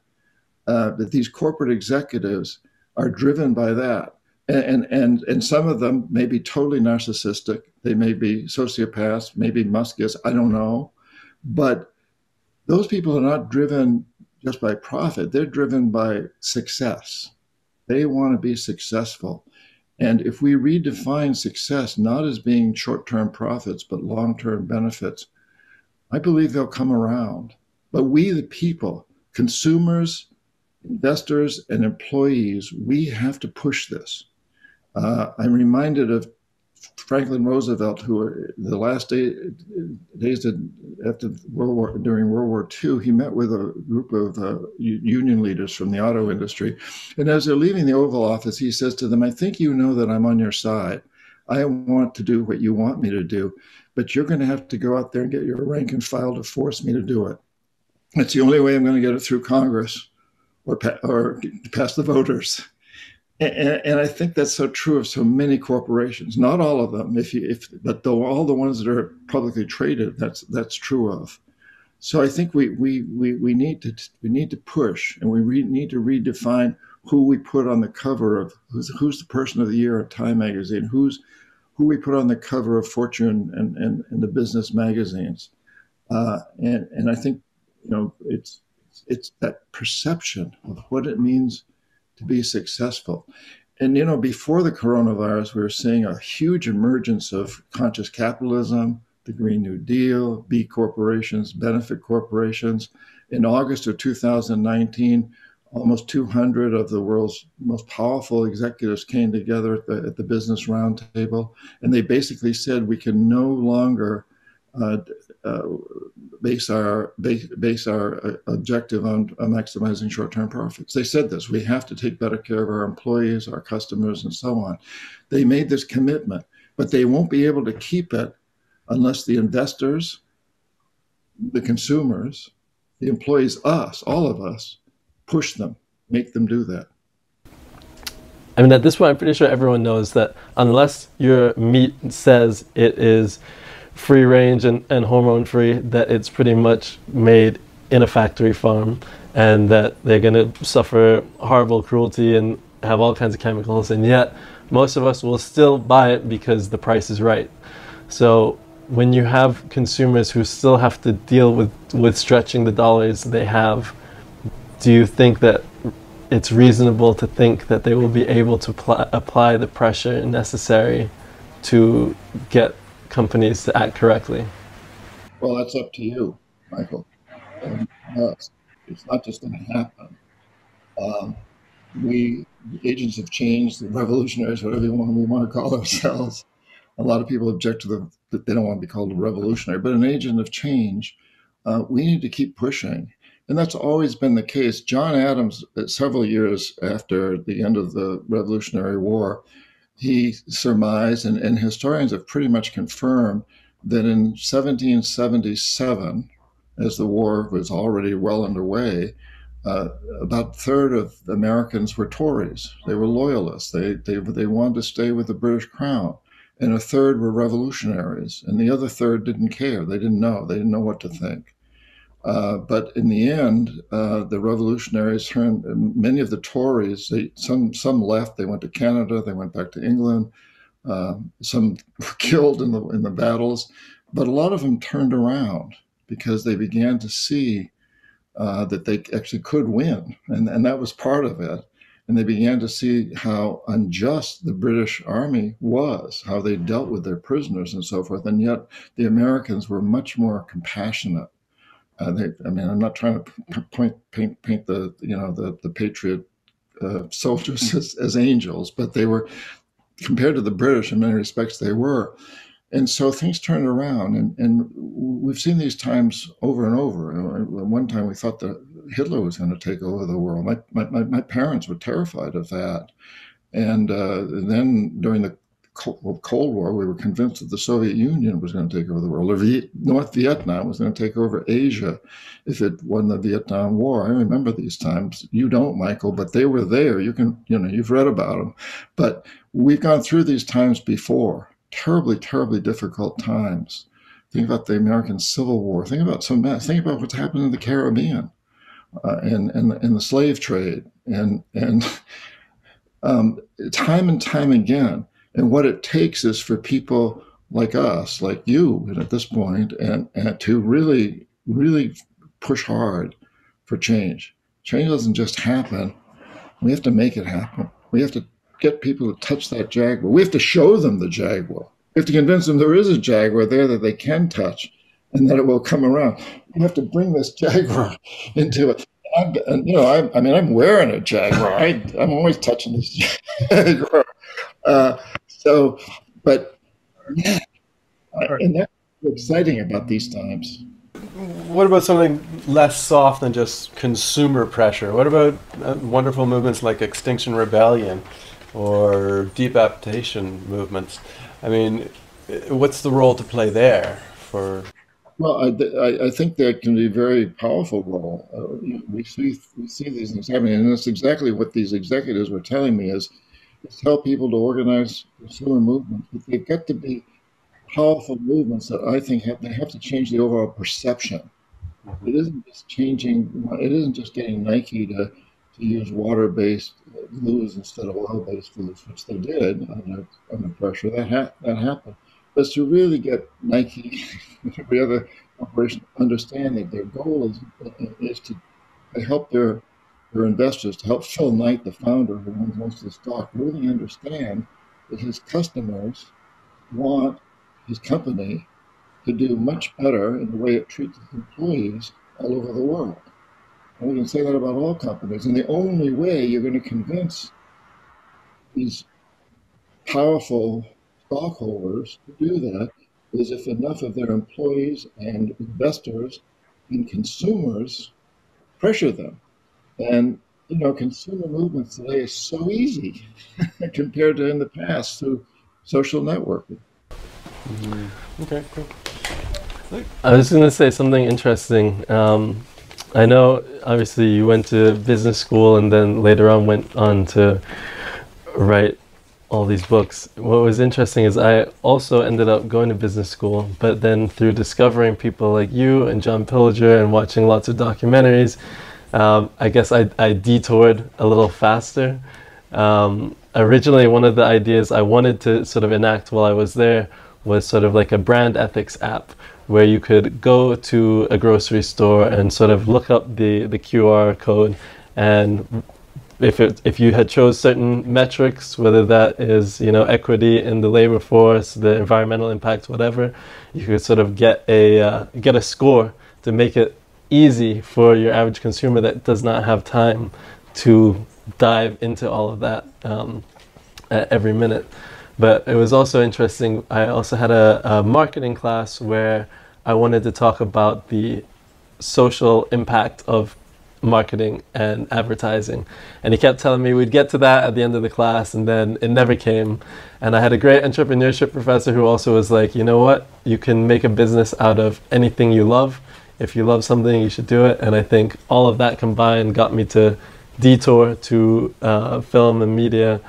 that these corporate executives are driven by that. And some of them may be totally narcissistic. They may be sociopaths, maybe Musk is, I don't know. But those people are not driven just by profit. They're driven by success. They want to be successful. And if we redefine success not as being short-term profits, but long-term benefits, I believe they'll come around. But we, the people, consumers, investors, and employees, we have to push this. I'm reminded of Franklin Roosevelt, who the last days after during World War II, he met with a group of union leaders from the auto industry. And as they're leaving the Oval Office, he says to them, I think you know that I'm on your side. I want to do what you want me to do, but you're going to have to go out there and get your rank and file to force me to do it. It's the only way I'm going to get it through Congress or pass the voters. And I think that's so true of so many corporations. Not all of them, but though all the ones that are publicly traded, that's true of. So I think we need to push, and we need to redefine who we put on the cover of who's the person of the year at Time magazine, who we put on the cover of Fortune and the business magazines, and I think it's that perception of what it means to be successful. And before the coronavirus, we were seeing a huge emergence of conscious capitalism, the Green New Deal, B corporations, benefit corporations. In August of 2019, almost 200 of the world's most powerful executives came together at the Business Roundtable, and they basically said we can no longer uh, uh, base our objective on maximizing short-term profits. They said this: we have to take better care of our employees, our customers, and so on. They made this commitment, but they won't be able to keep it unless the investors, the consumers, the employees, us, all of us, push them, make them do that. I mean, at this point, I'm pretty sure everyone knows that unless your meat says it is free range and hormone free, that it's pretty much made in a factory farm, and that they're going to suffer horrible cruelty and have all kinds of chemicals, and yet most of us will still buy it because the price is right. So when you have consumers who still have to deal with stretching the dollars they have, do you think that it's reasonable to think that they will be able to apply the pressure necessary to get companies to act correctly? Well, that's up to you, Michael. And us. It's not just going to happen. We, the agents of change, the revolutionaries, whatever we want to call ourselves. A lot of people object to that they don't want to be called a revolutionary, but an agent of change. We need to keep pushing. And that's always been the case. John Adams, several years after the end of the Revolutionary War, he surmised, and historians have pretty much confirmed, that in 1777, as the war was already well underway, about a third of Americans were Tories. They were loyalists. They wanted to stay with the British crown. And a third were revolutionaries. And the other third didn't care. They didn't know. They didn't know what to think. But in the end, the revolutionaries turned. Many of the Tories, some left. They went to Canada. They went back to England. Some were killed in the battles, but a lot of them turned around because they began to see that they actually could win, and that was part of it. And they began to see how unjust the British Army was, how they dealt with their prisoners and so forth. And yet the Americans were much more compassionate. I'm not trying to paint the Patriot soldiers as angels, but they were, compared to the British, in many respects, they were. And so things turned around, and we've seen these times over and over. One time we thought that Hitler was going to take over the world. My parents were terrified of that. And then during the Cold War, we were convinced that the Soviet Union was going to take over the world, or North Vietnam was going to take over Asia if it won the Vietnam War. I remember these times. You don't, Michael, but they were there. You've read about them. But we've gone through these times before. Terribly, terribly difficult times. Think about the American Civil War. Think about Think about what's happened in the Caribbean and the slave trade and time and time again. And what it takes is for people like us, like you, and at this point, and to really, really push hard for change. Change doesn't just happen. We have to make it happen. We have to get people to touch that Jaguar. We have to show them the Jaguar. We have to convince them there is a Jaguar there that they can touch and that it will come around. We have to bring this Jaguar into it. I'm wearing a Jaguar. I'm always touching this Jaguar. But yeah, and that's exciting about these times. What about something less soft than just consumer pressure? What about wonderful movements like Extinction Rebellion or deep adaptation movements? I mean, what's the role to play there for? Well, I think that can be a very powerful role. We see these things happening, and that's exactly what these executives were telling me: is tell people to organize consumer movements, but they've got to be powerful movements that I think they have to change the overall perception. It isn't just changing. It isn't just getting Nike to use water-based glues instead of oil-based glues, which they did under pressure. That happened. But to really get Nike and every other corporation understanding their goal is to help their their investors, to help Phil Knight, the founder who owns most of the stock, really understand that his customers want his company to do much better in the way it treats its employees all over the world. And we can say that about all companies. And the only way you're going to convince these powerful stockholders to do that is if enough of their employees and investors and consumers pressure them. And, consumer movements today is so easy compared to in the past through social networking. Okay, cool. I was going to say something interesting. I know, obviously, you went to business school and then later on went on to write all these books. What was interesting is I also ended up going to business school, but then through discovering people like you and John Pillager and watching lots of documentaries, I guess I detoured a little faster. Originally, one of the ideas I wanted to sort of enact while I was there was sort of like a brand ethics app where you could go to a grocery store and sort of look up the QR code, and if you had chose certain metrics, whether that is equity in the labor force, the environmental impact, whatever, you could sort of get a score to make it easy for your average consumer that does not have time to dive into all of that at every minute. But it was also interesting. I also had a marketing class where I wanted to talk about the social impact of marketing and advertising, and he kept telling me we'd get to that at the end of the class, and then it never came. And I had a great entrepreneurship professor who also was like, you know what, you can make a business out of anything you love. If you love something, you should do it. And I think all of that combined got me to detour to film and media.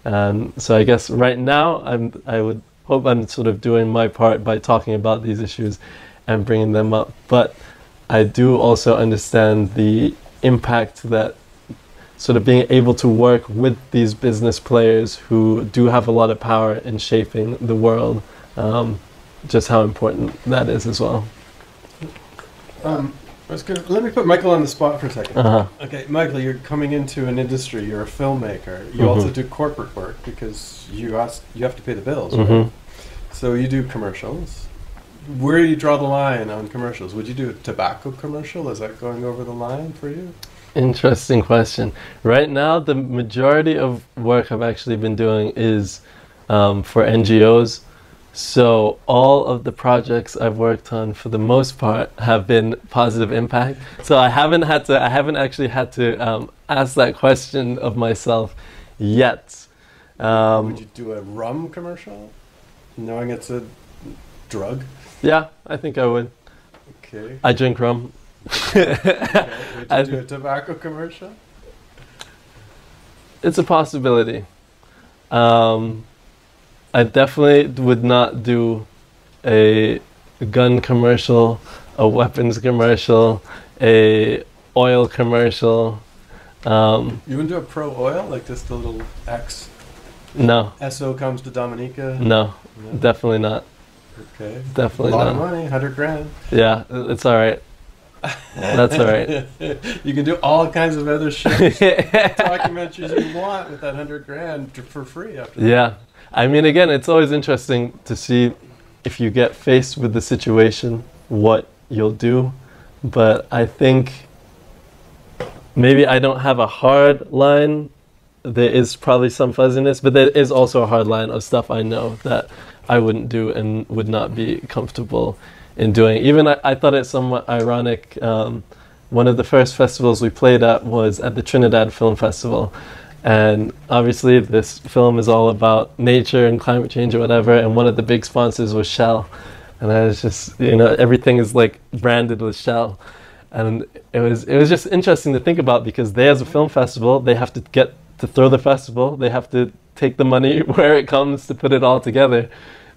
And so I guess right now I would hope I'm sort of doing my part by talking about these issues and bringing them up. But I do also understand the impact that sort of being able to work with these business players who do have a lot of power in shaping the world, just how important that is as well. That's good. Let me put Michael on the spot for a second. Uh-huh. Okay, Michael, you're coming into an industry. You're a filmmaker. You also do corporate work because you have to pay the bills, right? So you do commercials. Where do you draw the line on commercials? Would you do a tobacco commercial? Is that going over the line for you? Interesting question. Right now, the majority of work I've actually been doing is for NGOs. So all of the projects I've worked on, for the most part, have been positive impact. So I haven't actually had to ask that question of myself yet. Would you do a rum commercial, knowing it's a drug? Yeah, I think I would. Okay. I drink rum. Okay. Would you do a tobacco commercial? It's a possibility. I definitely would not do a gun commercial, a weapons commercial, a oil commercial. You wouldn't do a pro-oil, like just a little X? No. SO comes to Dominica? No, definitely not. Okay. Definitely not. A lot of money, 100 grand. Yeah, it's all right. That's all right. You can do all kinds of other shit, documentaries you want with that 100 grand for free after that. Yeah. I mean, again, it's always interesting to see if you get faced with the situation, what you'll do. But I think maybe I don't have a hard line. There is probably some fuzziness, but there is also a hard line of stuff I know that I wouldn't do and would not be comfortable in doing. Even I thought it somewhat ironic. One of the first festivals we played at was at the Trinidad Film Festival. And obviously this film is all about nature and climate change or whatever, and one of the big sponsors was Shell. And I was just, everything is like branded with Shell. And it was just interesting to think about, because they, as a film festival, they have to get to throw the festival, they have to take the money where it comes to put it all together.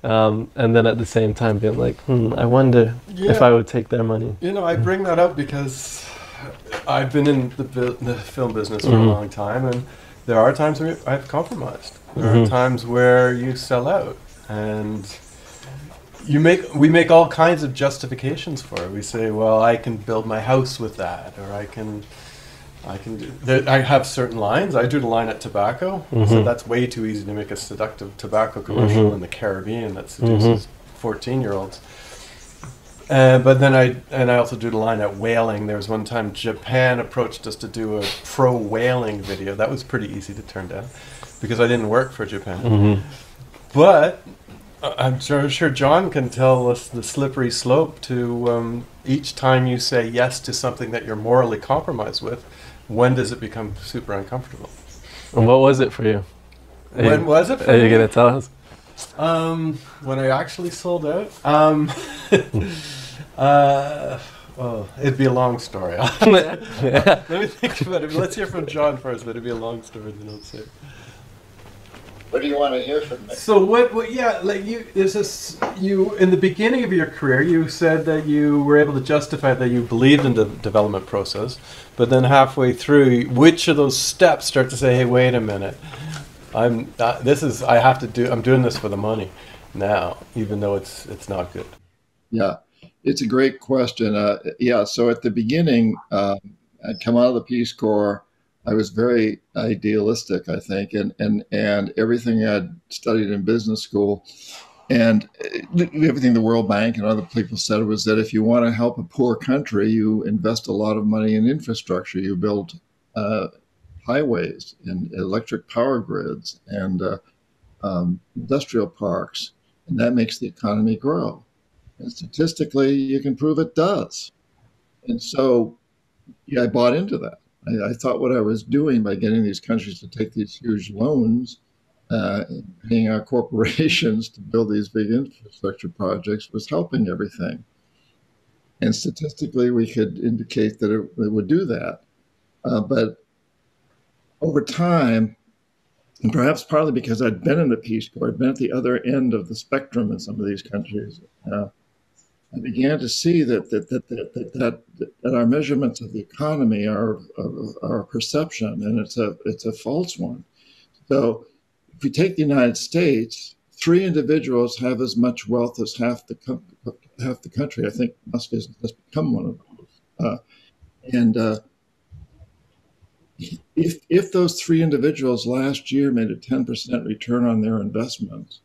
And then at the same time being like, I wonder if I would take their money. I bring that up because I've been in the film business for a long time, and there are times where I've compromised. There are times where you sell out, and we make all kinds of justifications for it. We say, well, I can build my house with that, or I can I can do. I have certain lines. I do the line at tobacco, so that's way too easy to make a seductive tobacco commercial in the Caribbean that seduces 14-year-olds. But then I also do the line at whaling. There was one time Japan approached us to do a pro whaling video. That was pretty easy to turn down because I didn't work for Japan. But I'm sure John can tell us the slippery slope to each time you say yes to something that you're morally compromised with. When does it become super uncomfortable? And what was it for you? When was it for Are you me? going to tell us? When I actually sold out? Well, it'd be a long story. Let me think about it. Let's hear from John first, but it'd be a long story, then I'll say. What do you want to hear from me? So you in the beginning of your career, you said that you were able to justify that you believed in the development process, but then halfway through, which of those steps start to say, hey, wait a minute, I'm doing this for the money now, even though it's not good. Yeah, it's a great question. So at the beginning, I'd come out of the Peace Corps. I was very idealistic, I think, and everything I'd studied in business school and everything the World Bank and other people said was that if you want to help a poor country, you invest a lot of money in infrastructure. You build highways and electric power grids and industrial parks, and that makes the economy grow. And statistically, you can prove it does. And so I bought into that. I thought what I was doing by getting these countries to take these huge loans, paying our corporations to build these big infrastructure projects was helping everything. And statistically, we could indicate that it would do that. But over time, and perhaps partly because I'd been in the Peace Corps, I'd been at the other end of the spectrum in some of these countries, I began to see that our measurements of the economy are a perception, and it's a false one. So, if we take the United States, 3 individuals have as much wealth as half the country. I think Musk has become one of those. If those 3 individuals last year made a 10% return on their investment,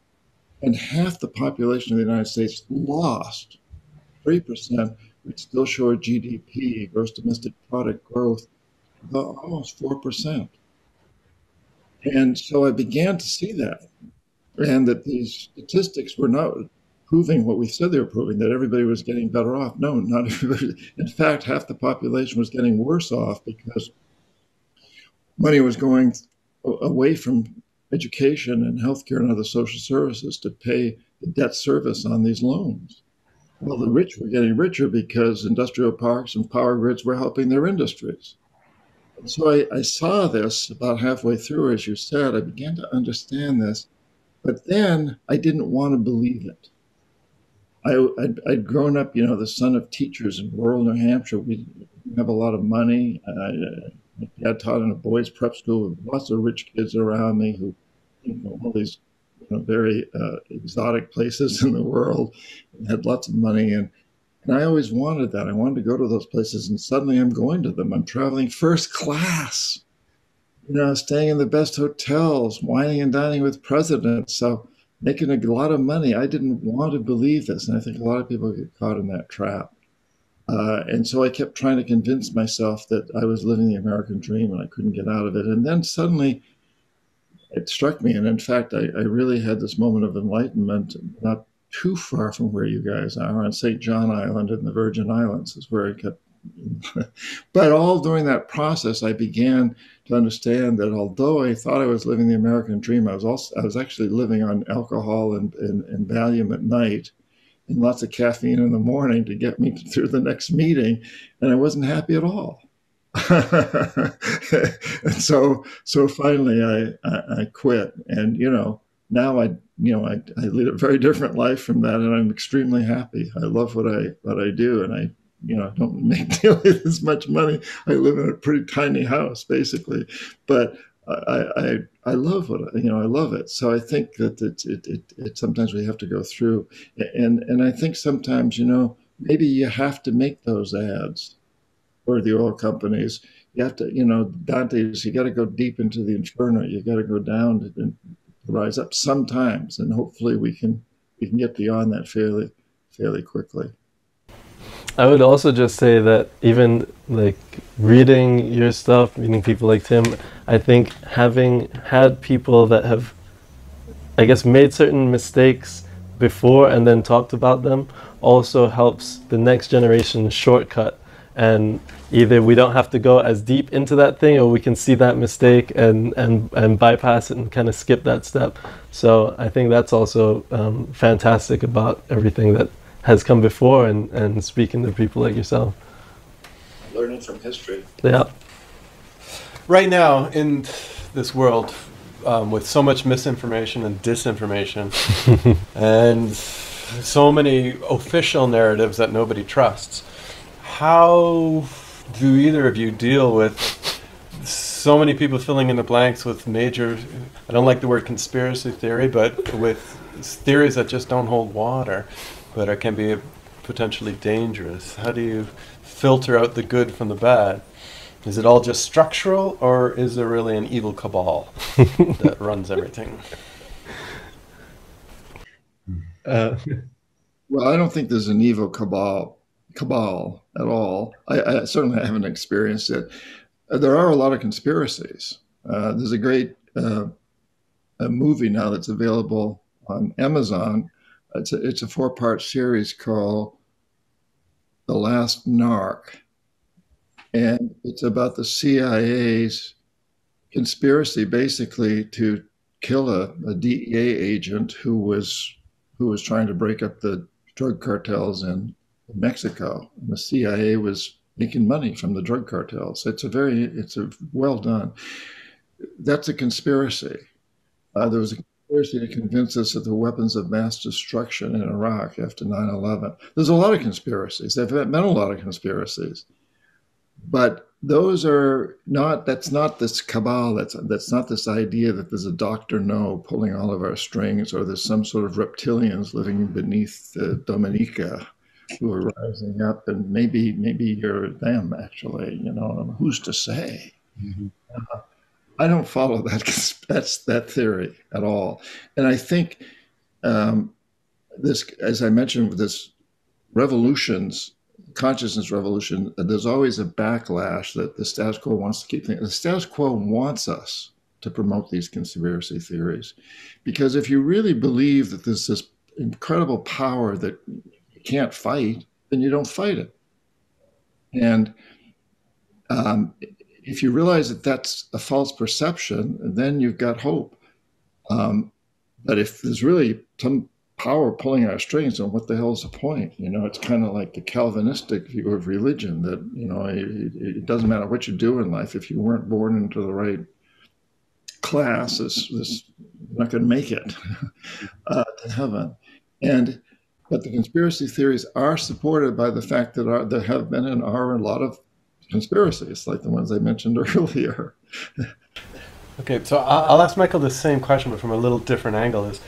and half the population of the United States lost 3%, we'd still show a GDP, gross domestic product growth, of almost 4%. And so I began to see that, and that these statistics were not proving what we said they were proving, that everybody was getting better off. No, not everybody. In fact, half the population was getting worse off because money was going away from education and healthcare and other social services to pay the debt service on these loans. Well, the rich were getting richer because industrial parks and power grids were helping their industries. And so I saw this about halfway through, as you said. I began to understand this, but then I didn't want to believe it. I'd grown up, the son of teachers in rural New Hampshire. We didn't have a lot of money. My dad taught in a boys' prep school with lots of rich kids around me who, all these very exotic places in the world, and had lots of money. And I always wanted that. I wanted to go to those places, and suddenly I'm going to them. I'm traveling first class, staying in the best hotels, wining and dining with presidents, so making a lot of money. I didn't want to believe this, and I think a lot of people get caught in that trap. And so I kept trying to convince myself that I was living the American dream and I couldn't get out of it. And then suddenly it struck me. And in fact, I really had this moment of enlightenment, not too far from where you guys are, on St. John Island in the Virgin Islands is where I kept. But all during that process, I began to understand that although I thought I was living the American dream, I was actually living on alcohol and Valium at night, and lots of caffeine in the morning to get me through the next meeting, and I wasn't happy at all. And so finally I quit, and now I lead a very different life from that, and I'm extremely happy. I love what I do, and I don't make nearly as much money. I live in a pretty tiny house basically, but I love I love it. So I think that it sometimes we have to go through, and I think sometimes maybe you have to make those ads for the oil companies You have to, Dante's, you got to go deep into the inferno. You got to go down and rise up sometimes, and hopefully we can get beyond that fairly quickly. I would also just say that even like reading your stuff, meeting people like Tim, I think having had people that have, I guess, made certain mistakes before and then talked about them also helps the next generation shortcut. And either we don't have to go as deep into that thing, or we can see that mistake and bypass it and kind of skip that step. So I think that's also fantastic about everything that has come before, and speaking to people like yourself. Learning from history. Yeah. Right now, in this world, with so much misinformation and disinformation, and so many official narratives that nobody trusts, how do either of you deal with so many people filling in the blanks with major, I don't like the word conspiracy theory, but with theories that just don't hold water, but it can be potentially dangerous? How do you filter out the good from the bad? Is it all just structural, or is there really an evil cabal that runs everything? Well, I don't think there's an evil cabal at all. I certainly haven't experienced it. There are a lot of conspiracies. There's a great a movie now that's available on Amazon. It's a 4-part series called The Last Narc, and it's about the CIA's conspiracy basically to kill a DEA agent who was trying to break up the drug cartels in Mexico. And the CIA was making money from the drug cartels. It's a well done. That's a conspiracy. There was a conspiracy to convince us of the weapons of mass destruction in Iraq after 9/11. There's a lot of conspiracies. They've been a lot of conspiracies, but those are not. That's not this cabal. That's not this idea that there's a Dr. No pulling all of our strings, or there's some sort of reptilians living beneath Dominica who are rising up, and maybe you're them actually. Who's to say? Mm-hmm. I don't follow that theory at all, and I think this, as I mentioned, with this consciousness revolution, there's always a backlash that the status quo wants to keep things. The status quo wants us to promote these conspiracy theories, because if you really believe that there's this incredible power that you can't fight, then you don't fight it. And if you realize that that's a false perception, then you've got hope. But if there's really some power pulling our strings, then what the hell is the point? It's kind of like the Calvinistic view of religion, that it doesn't matter what you do in life. If you weren't born into the right class, you're not going to make it to heaven. But the conspiracy theories are supported by the fact that there have been and are a lot of conspiracies, like the ones I mentioned earlier. Okay, so I'll ask Michael the same question, but from a little different angle. Is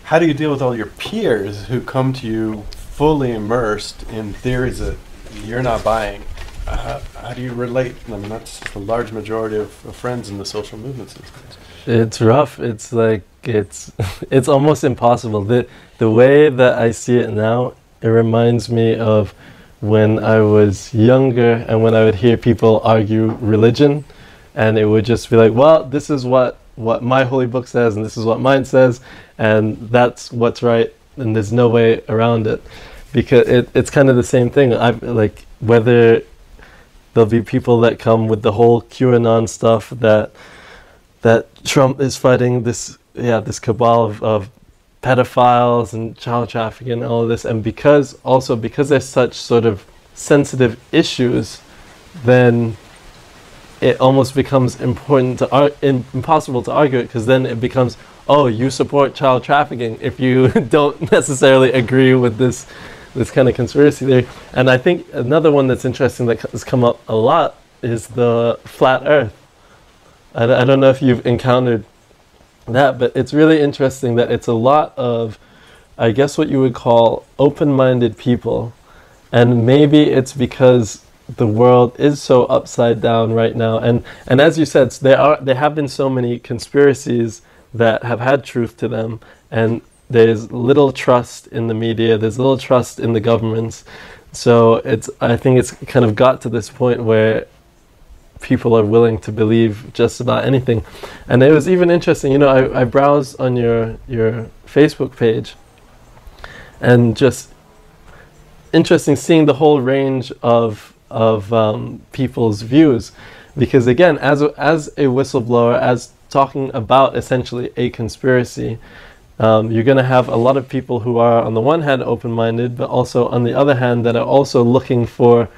how do you deal with all your peers who come to you fully immersed in theories that you're not buying? How do you relate? I mean, that's just a large majority of friends in the social movements these days. It's rough. It's like it's almost impossible. The way that I see it now, it reminds me of when I was younger and when I would hear people argue religion, and it would just be like, well, this is what my holy book says, and this is what mine says, and that's what's right, and there's no way around it. Because it's kind of the same thing. Like, whether there'll be people that come with the whole QAnon stuff that Trump is fighting this cabal of pedophiles and child trafficking and all of this, and because there's such sort of sensitive issues, then it almost becomes impossible to argue it, because then it becomes, oh, you support child trafficking if you don't necessarily agree with this kind of conspiracy theory. And I think another one that's interesting that has come up a lot is the flat earth. I don't know if you've encountered that, but it's really interesting that it's a lot of, I guess, what you would call open-minded people. And maybe it's because the world is so upside down right now, and as you said, there have been so many conspiracies that have had truth to them, and there's little trust in the media, there's little trust in the governments. So I think it's kind of got to this point where people are willing to believe just about anything. And it was even interesting, you know, I browsed on your Facebook page, and just interesting seeing the whole range of people's views, because again, as a whistleblower, as talking about essentially a conspiracy, you're going to have a lot of people who are on the one hand open-minded, but also on the other hand that are also looking for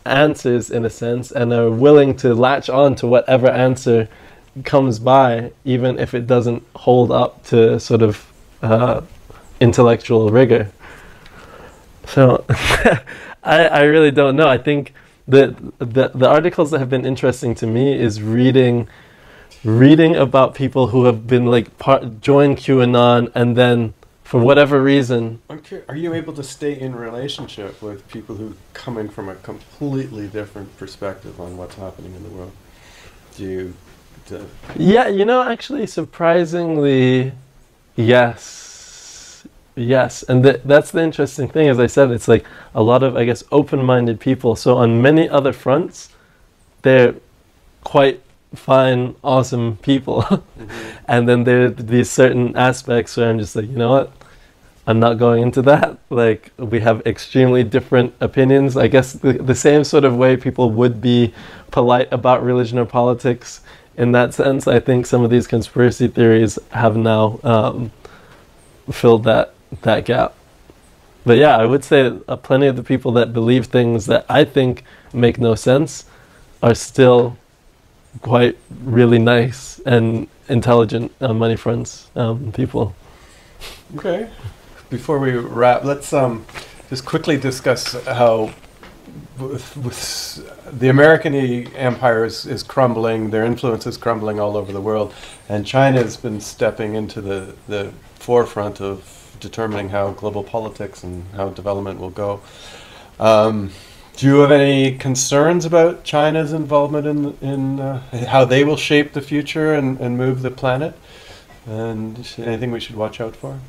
answers in a sense, and are willing to latch on to whatever answer comes by, even if it doesn't hold up to sort of intellectual rigor. So I really don't know. I think the articles that have been interesting to me is reading about people who have been like joined QAnon, and then for whatever reason. Are you able to stay in relationship with people who coming from a completely different perspective on what's happening in the world? Yeah, you know, actually, surprisingly, yes. And that's the interesting thing. As I said, it's like a lot of, I guess, open-minded people. So on many other fronts, they're quite fine, awesome people. And then there are these certain aspects where I'm just like, you know what? I'm not going into that. Like, we have extremely different opinions. I guess the same sort of way people would be polite about religion or politics. In that sense, I think some of these conspiracy theories have now filled that gap. But yeah, I would say plenty of the people that believe things that I think make no sense are still quite really nice and intelligent on many fronts people. Okay. Before we wrap, let's just quickly discuss how with the American empire is crumbling, their influence is crumbling all over the world, and China has been stepping into the forefront of determining how global politics and how development will go. Do you have any concerns about China's involvement in how they will shape the future and move the planet? And anything we should watch out for?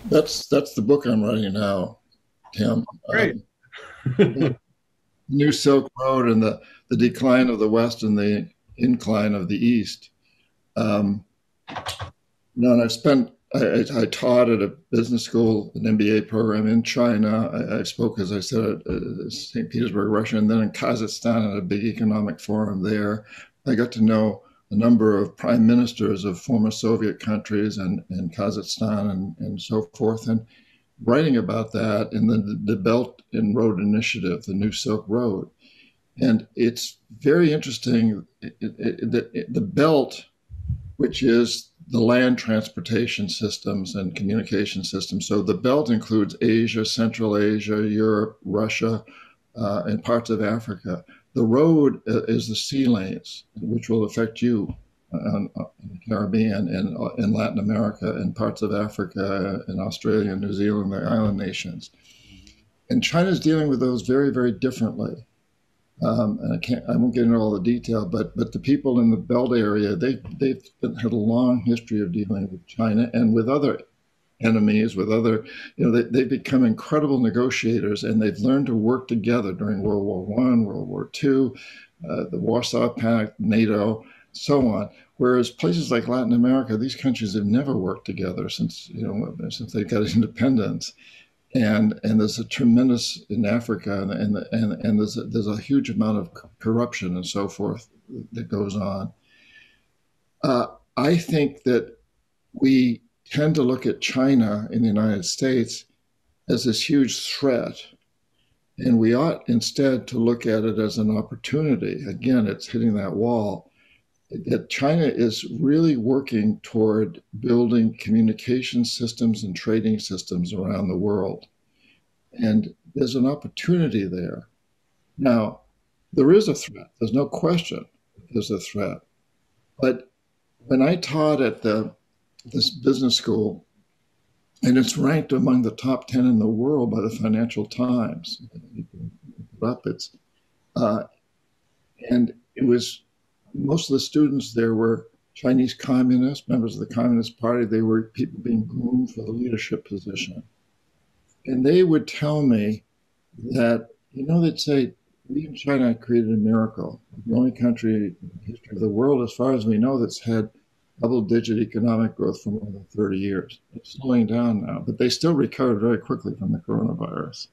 That's the book I'm writing now, Tim. Great. New Silk Road and the decline of the West and the incline of the East. And I taught at a business school, an MBA program in China. I spoke, as I said, at St. Petersburg, Russia, and then in Kazakhstan at a big economic forum there. I got to know a number of prime ministers of former Soviet countries and Kazakhstan and so forth, and writing about that in the Belt and Road Initiative, the New Silk Road. And it's very interesting, the Belt, which is the land transportation systems and communication systems. So the Belt includes Asia, Central Asia, Europe, Russia, and parts of Africa. The road is the sea lanes, which will affect you in the Caribbean and in Latin America and parts of Africa and Australia and New Zealand, the island nations. And China's dealing with those very, very differently. And I won't get into all the detail, but the people in the Belt area, they've had a long history of dealing with China and with other enemies, with other, they've become incredible negotiators, and they've learned to work together during World War I, World War II, the Warsaw Pact, NATO, so on. Whereas places like Latin America, these countries have never worked together since they got independence. And there's a tremendous in Africa, and there's a huge amount of corruption and so forth that goes on. I think that we tend to look at China in the United States as this huge threat, and we ought instead to look at it as an opportunity. Again, it's hitting that wall. That China is really working toward building communication systems and trading systems around the world. And there's an opportunity there. Now, there is a threat. There's no question there's a threat. But when I taught at this business school, and it's ranked among the top 10 in the world by the Financial Times, Uh, and it was most of the students there were Chinese communists, members of the Communist Party. They were people being groomed for the leadership position. And they would tell me that, they'd say, we in China created a miracle. The only country in the history of the world, as far as we know, that's had double-digit economic growth for more than 30 years. It's slowing down now, but they still recovered very quickly from the coronavirus.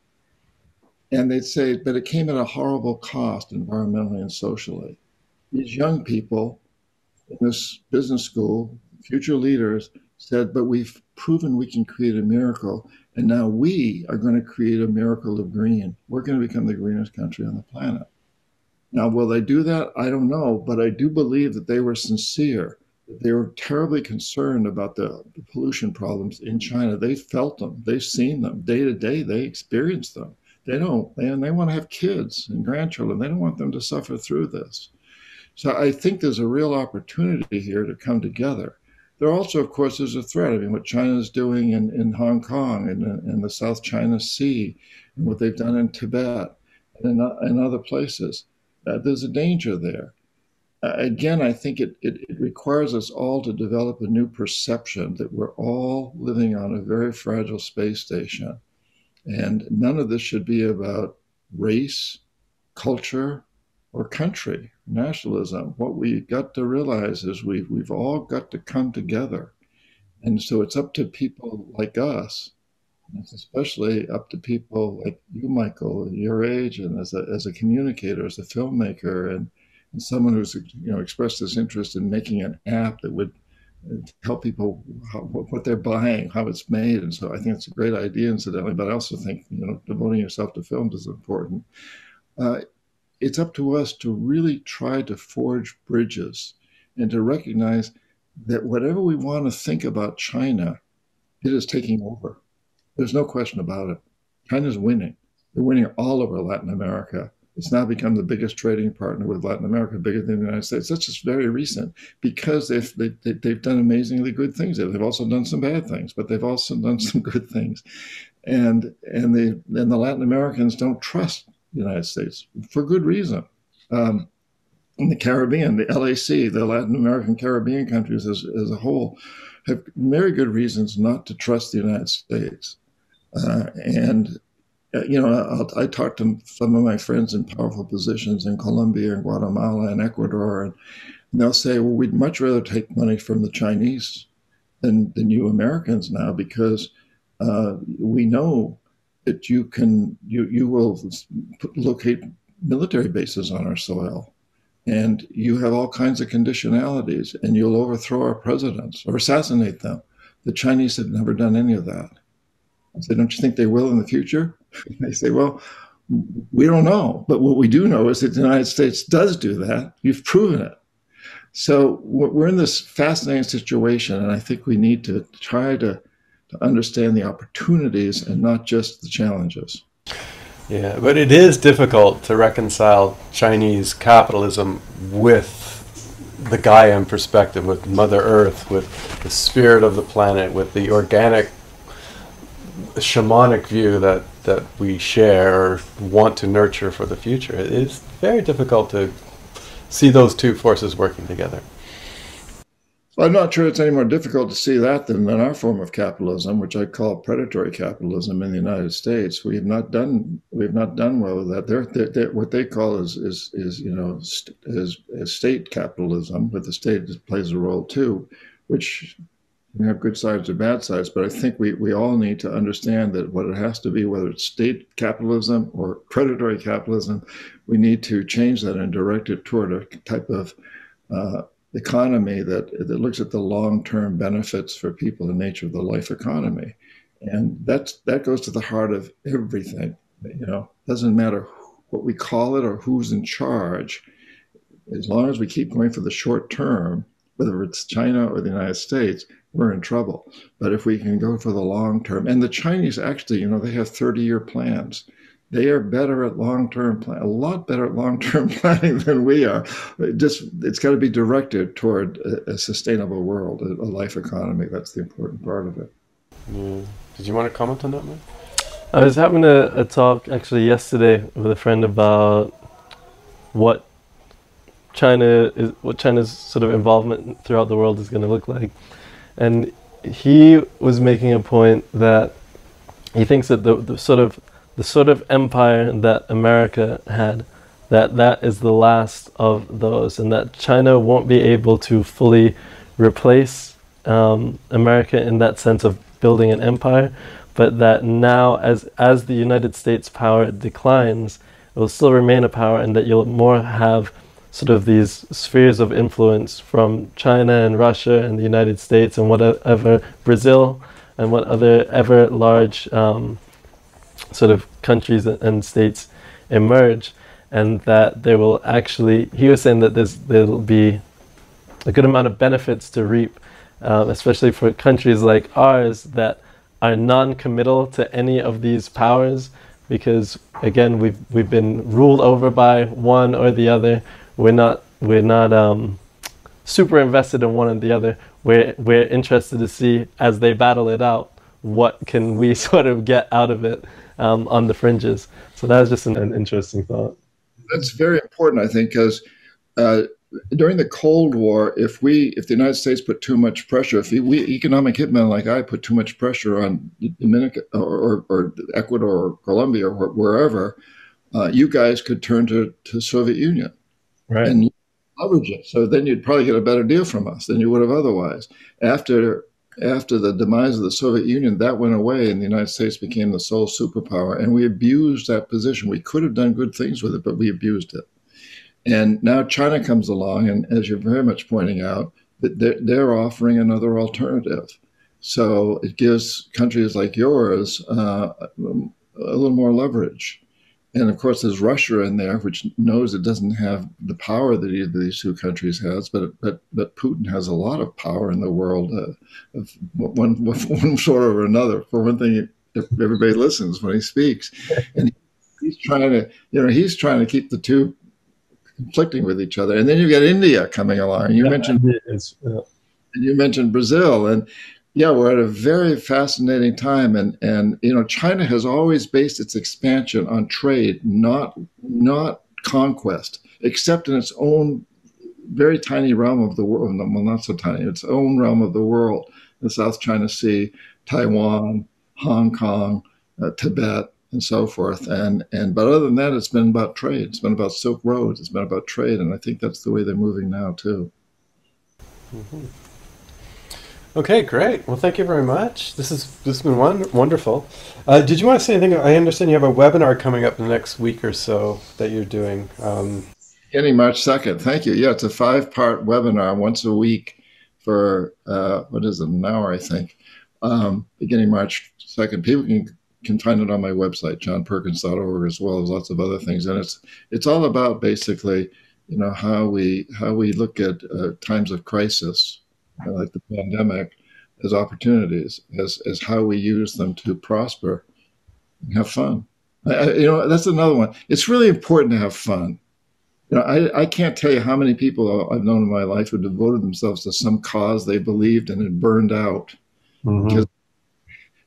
And they'd say, but it came at a horrible cost environmentally and socially. These young people in this business school, future leaders, said, but we've proven we can create a miracle, and now we are going to create a miracle of green. We're going to become the greenest country on the planet. Now, will they do that? I don't know, but I do believe that they were sincere. They were terribly concerned about the pollution problems in China. They felt them. They've seen them day to day. They experience them. They want to have kids and grandchildren. They don't want them to suffer through this. So I think there's a real opportunity here to come together. There also, of course, is a threat. I mean, what China is doing in Hong Kong and in the South China Sea, and what they've done in Tibet and in other places, there's a danger there. Again, I think it requires us all to develop a new perception that we're all living on a very fragile space station. And none of this should be about race, culture, or country, nationalism. What we got to realize is we've all got to come together. And so it's up to people like us, it's especially up to people like you, Michael, your age, and as a communicator, as a filmmaker, and someone who's expressed this interest in making an app that would tell people what they're buying, how it's made. And so I think it's a great idea, incidentally, but I also think devoting yourself to films is important. It's up to us to really try to forge bridges and to recognize that whatever we want to think about China, it is taking over. There's no question about it. China's winning. They're winning all over Latin America. It's now become the biggest trading partner with Latin America, bigger than the United States. That's just very recent because they've done amazingly good things. They've also done some bad things, but they've also done some good things. And the Latin Americans don't trust the United States for good reason. In the Caribbean, the LAC, the Latin American Caribbean countries as a whole, have very good reasons not to trust the United States. I talked to some of my friends in powerful positions in Colombia and Guatemala and Ecuador, and they'll say, well, we'd much rather take money from the Chinese than you Americans now, because we know that you will locate military bases on our soil, and you have all kinds of conditionalities, and you'll overthrow our presidents or assassinate them. The Chinese have never done any of that. I say, don't you think they will in the future? They say, well, we don't know. But what we do know is that the United States does do that. You've proven it. So we're in this fascinating situation, and I think we need to try to understand the opportunities and not just the challenges. Yeah, but it is difficult to reconcile Chinese capitalism with the Gaian perspective, with Mother Earth, with the spirit of the planet, with the organic shamanic view that we share or want to nurture for the future. It is very difficult to see those two forces working together. Well, I'm not sure it's any more difficult to see that than our form of capitalism, which I call predatory capitalism in the United States. We have not done well with that. They're what they call is state capitalism, but the state plays a role too, which we have good sides or bad sides, but I think we all need to understand that what it has to be, whether it's state capitalism or predatory capitalism, we need to change that and direct it toward a type of economy that looks at the long-term benefits for people, the nature of the life economy. And that goes to the heart of everything. Doesn't matter what we call it or who's in charge, as long as we keep going for the short term, whether it's China or the United States, we're in trouble. But if we can go for the long term, and the Chinese actually, they have 30-year plans. They are better at long-term plan, a lot better at long-term planning than we are. It's got to be directed toward a sustainable world, a life economy. That's the important part of it. Yeah. Did you want to comment on that, man? I was having a talk actually yesterday with a friend about what China's sort of involvement throughout the world is going to look like. And he was making a point that he thinks that the sort of empire that America had, that is the last of those, and that China won't be able to fully replace America in that sense of building an empire, but that now as the United States power declines, it will still remain a power, and that you'll more have sort of these spheres of influence from China and Russia and the United States and whatever, Brazil and what other ever large sort of countries and states emerge, and that there will actually, he was saying that there'll be a good amount of benefits to reap, especially for countries like ours that are non-committal to any of these powers, because again we've been ruled over by one or the other. We're not super invested in one or the other. We're interested to see, as they battle it out, what can we sort of get out of it on the fringes. So that was just an interesting thought. That's very important, I think, because during the Cold War, if the United States put too much pressure, if we economic hitmen like I put too much pressure on Dominica or Ecuador or Colombia or wherever, you guys could turn to Soviet Union. Right. And leverage it. So then you'd probably get a better deal from us than you would have otherwise. After the demise of the Soviet Union, that went away and the United States became the sole superpower. And we abused that position. We could have done good things with it, but we abused it. And now China comes along, and as you're very much pointing out, that they're offering another alternative. So it gives countries like yours a little more leverage. And of course, there's Russia in there, which knows it doesn't have the power that either of these two countries has, but Putin has a lot of power in the world, of one sort or another. For one thing, if everybody listens when he speaks, and he's trying to keep the two conflicting with each other. And then you get India coming along. You mentioned Brazil, and yeah, we're at a very fascinating time, and China has always based its expansion on trade, not conquest, except in its own very tiny realm of the world. Well, not so tiny, its own realm of the world: the South China Sea, Taiwan, Hong Kong, Tibet, and so forth. But other than that, it's been about trade. It's been about Silk Roads. It's been about trade, and I think that's the way they're moving now too. Mm-hmm. Okay, great. Well, thank you very much. This has been wonderful. Did you want to say anything? I understand you have a webinar coming up in the next week or so that you're doing. Beginning March 2nd. Thank you. Yeah, it's a 5-part webinar once a week for, what is it, an hour, I think, beginning March 2nd. People can find it on my website, johnperkins.org, as well as lots of other things. And it's all about basically, how we look at times of crisis, like the pandemic, as opportunities, as how we use them to prosper and have fun. That's another one. It's really important to have fun. I can't tell you how many people I've known in my life who devoted themselves to some cause they believed and had burned out because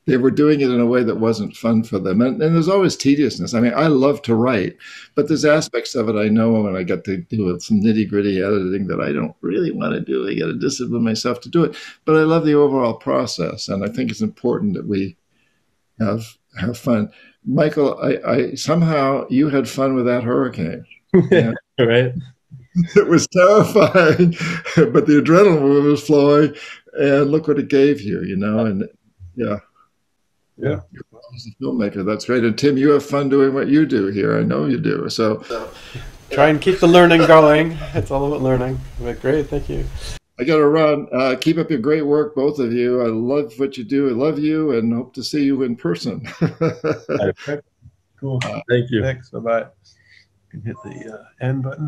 they were doing it in a way that wasn't fun for them. And there's always tediousness. I mean, I love to write, but there's aspects of it I know, and I got to do some nitty-gritty editing that I don't really want to do. I got to discipline myself to do it. But I love the overall process, and I think it's important that we have fun. Michael, I somehow you had fun with that hurricane. Right. It was terrifying, but the adrenaline was flowing, and look what it gave you, and yeah. Yeah. As a filmmaker, that's great. And Tim, you have fun doing what you do here. I know you do. So try and keep the learning going. It's all about learning. But great, thank you. I got to run. Keep up your great work, both of you. I love what you do. I love you, and hope to see you in person. Cool. Thank you. Thanks. Bye-bye. You can hit the end button.